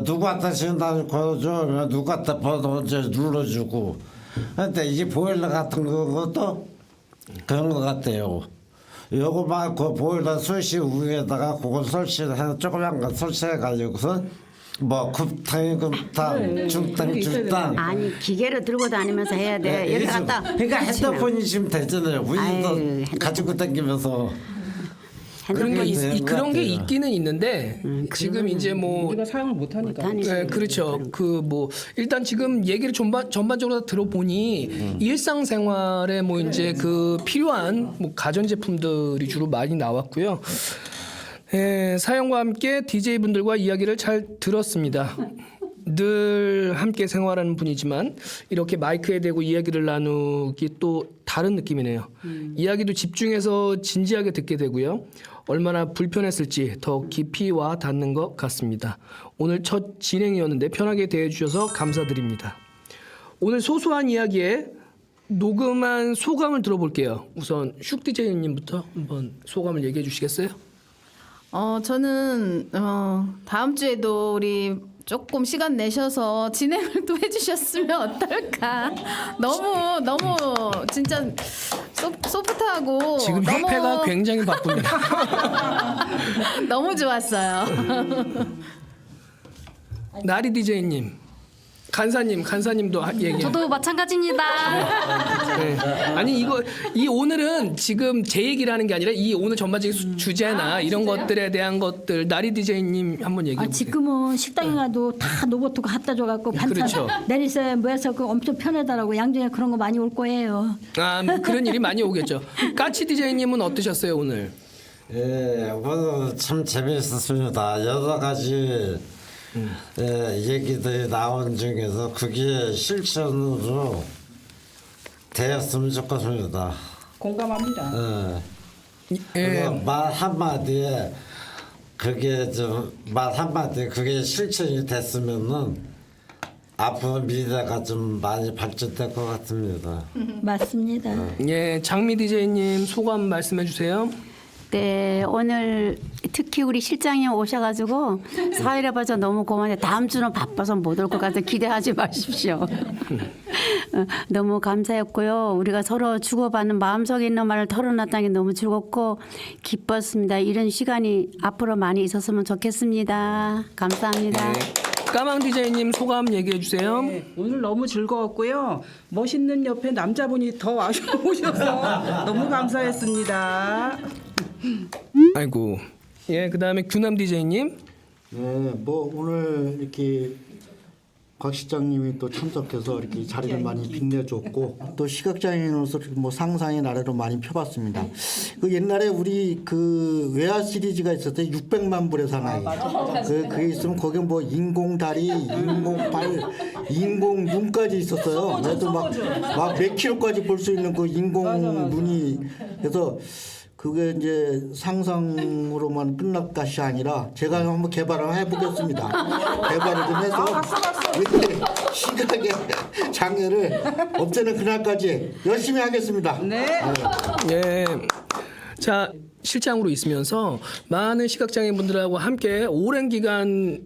누구한테 전화를 걸어줘, 누구한테 번호 이제 눌러주고. 근데 이 보일러 같은 것도 그런 것 같아요. 요거만 그 보일러 설치 위에다가 그걸 설치해 조그만 거 설치해 가지고서 뭐 급탕이 급탕, 중탕 중탕. 아니 기계를 들고 다니면서 해야 돼. 여기 갖다. 그러니까 핸드폰이 지금 되잖아요. 아유, 우리도 가지고 다니면서. 그런 게 되는 것 그런 게 같아요. 있기는 있는데 지금 이제 뭐 우리가 사용을 못하니까. 네, 그렇죠. 그 뭐 일단 지금 얘기를 전반적으로 다 들어보니 일상생활에 뭐 이제 그 필요한 뭐 가전제품들이 주로 많이 나왔고요. 예, 사연과 함께 DJ 분들과 이야기를 잘 들었습니다. 늘 함께 생활하는 분이지만 이렇게 마이크에 대고 이야기를 나누기 또 다른 느낌이네요. 이야기도 집중해서 진지하게 듣게 되고요. 얼마나 불편했을지 더 깊이 와 닿는 것 같습니다. 오늘 첫 진행이었는데 편하게 대해주셔서 감사드립니다. 오늘 소소한 이야기에 녹음한 소감을 들어볼게요. 우선 슉 DJ님부터 한번 소감을 얘기해 주시겠어요? 저는 다음 주에도 우리 조금 시간 내셔서 진행을 또 해주셨으면 어떨까. 너무 진짜 소프트하고 지금 너무 협회가 굉장히 바쁩니다. 너무 좋았어요. 나리 DJ님 간사님도 얘기해. 저도 마찬가지입니다. 네. 아니 이 오늘은 지금 제 얘기를 하는 게 아니라 이 오늘 전반적인 주제나 이런 것들에 대한 것들 나리 디제이님 한번 얘기해 보세요. 지금은 식당에 가도 다 로봇가 갖다 줘갖고 반찬 그렇죠. 내리세 뭐해서 그 엄청 편하다라고 양중에 그런 거 많이 올 거예요. 그런 일이 많이 오겠죠. 까치 디제이님은 어떠셨어요 오늘? 예, 오늘 참 재미있었습니다. 여러 가지 얘기들이 나온 중에서 그게 실천으로 되었으면 좋겠습니다. 공감합니다. 예. 말 한마디에 그게 말 한마디에 그게 실천이 됐으면은 앞으로 미래가 좀 많이 발전될 것 같습니다. 맞습니다. 예, 장미 디제이님 소감 말씀해 주세요. 네, 오늘 특히 우리 실장님 오셔가지고 사회를 봐서 너무 고마운데 다음 주는 바빠서 못 올 것 같아서 기대하지 마십시오. 너무 감사했고요. 우리가 서로 주고받는 마음속에 있는 말을 털어놨다는 게 너무 즐겁고 기뻤습니다. 이런 시간이 앞으로 많이 있었으면 좋겠습니다. 감사합니다. 까망 디제이님 소감 얘기해 주세요. 네, 오늘 너무 즐거웠고요. 멋있는 옆에 남자분이 더 오셔서 너무 감사했습니다. 아이고. 예, 그다음에 규남 디제이님. 네, 뭐 오늘 이렇게 곽 시장님이 또 참석해서 이렇게 자리를 많이 빛내줬고 또 시각장애인으로서 뭐 상상의 나래로 많이 펴봤습니다. 그 옛날에 우리 그 외화 시리즈가 있었어요. 600만 불의 사나이. 그게 있으면 거기 뭐 인공 다리, 인공 발, 인공 눈까지 있었어요. 그래도 막 몇 킬로까지 볼 수 있는 그 인공 눈이 그래서. 그게 이제 상상으로만 끝날 것이 아니라 제가 한번 개발을 해보겠습니다. 개발을 좀 해서 이렇게 시각의 장애를 없애는 그날까지 열심히 하겠습니다. 네. 예. 자, 실장으로 있으면서 많은 시각장애인분들하고 함께 오랜 기간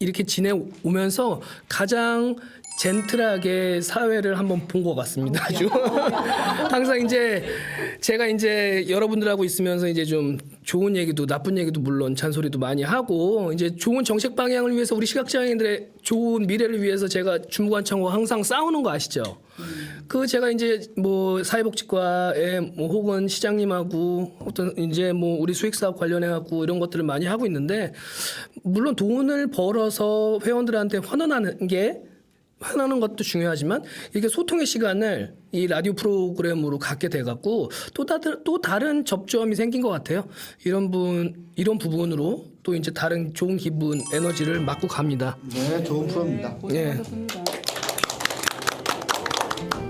이렇게 지내오면서 가장 젠틀하게 사회를 한번 본 것 같습니다. 아주 항상 이제 제가 이제 여러분들하고 있으면서 이제 좀 좋은 얘기도 나쁜 얘기도 물론 잔소리도 많이 하고 이제 좋은 정책 방향을 위해서 우리 시각장애인들의 좋은 미래를 위해서 제가 주무관청과 항상 싸우는 거 아시죠? 그 제가 이제 뭐 사회복지과에 뭐 혹은 시장님하고 어떤 이제 뭐 우리 수익사업 관련해 갖고 이런 것들을 많이 하고 있는데 물론 돈을 벌어서 회원들한테 환원하는 것도 중요하지만 이게 소통의 시간을 이 라디오 프로그램으로 갖게 돼 갖고 또 다른 접점이 생긴 것 같아요. 이런 부분으로 또 이제 다른 좋은 기분, 에너지를 맡고 갑니다. 네, 좋은 프로입니다. 예.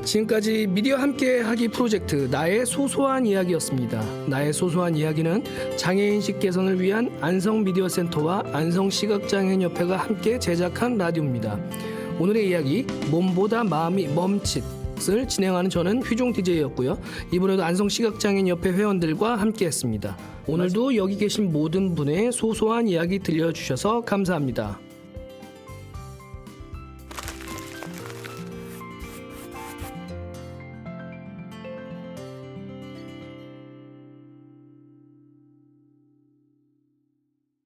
지금까지 미디어 함께하기 프로젝트 나의 소소한 이야기였습니다. 나의 소소한 이야기는 장애인식 개선을 위한 안성미디어센터와 안성시각장애인협회가 함께 제작한 라디오입니다. 오늘의 이야기 몸보다 마음이 멈칫을 진행하는 저는 휘종 DJ였고요. 이번에도 안성시각장애인협회 회원들과 함께했습니다. 오늘도 여기 계신 모든 분의 소소한 이야기 들려주셔서 감사합니다.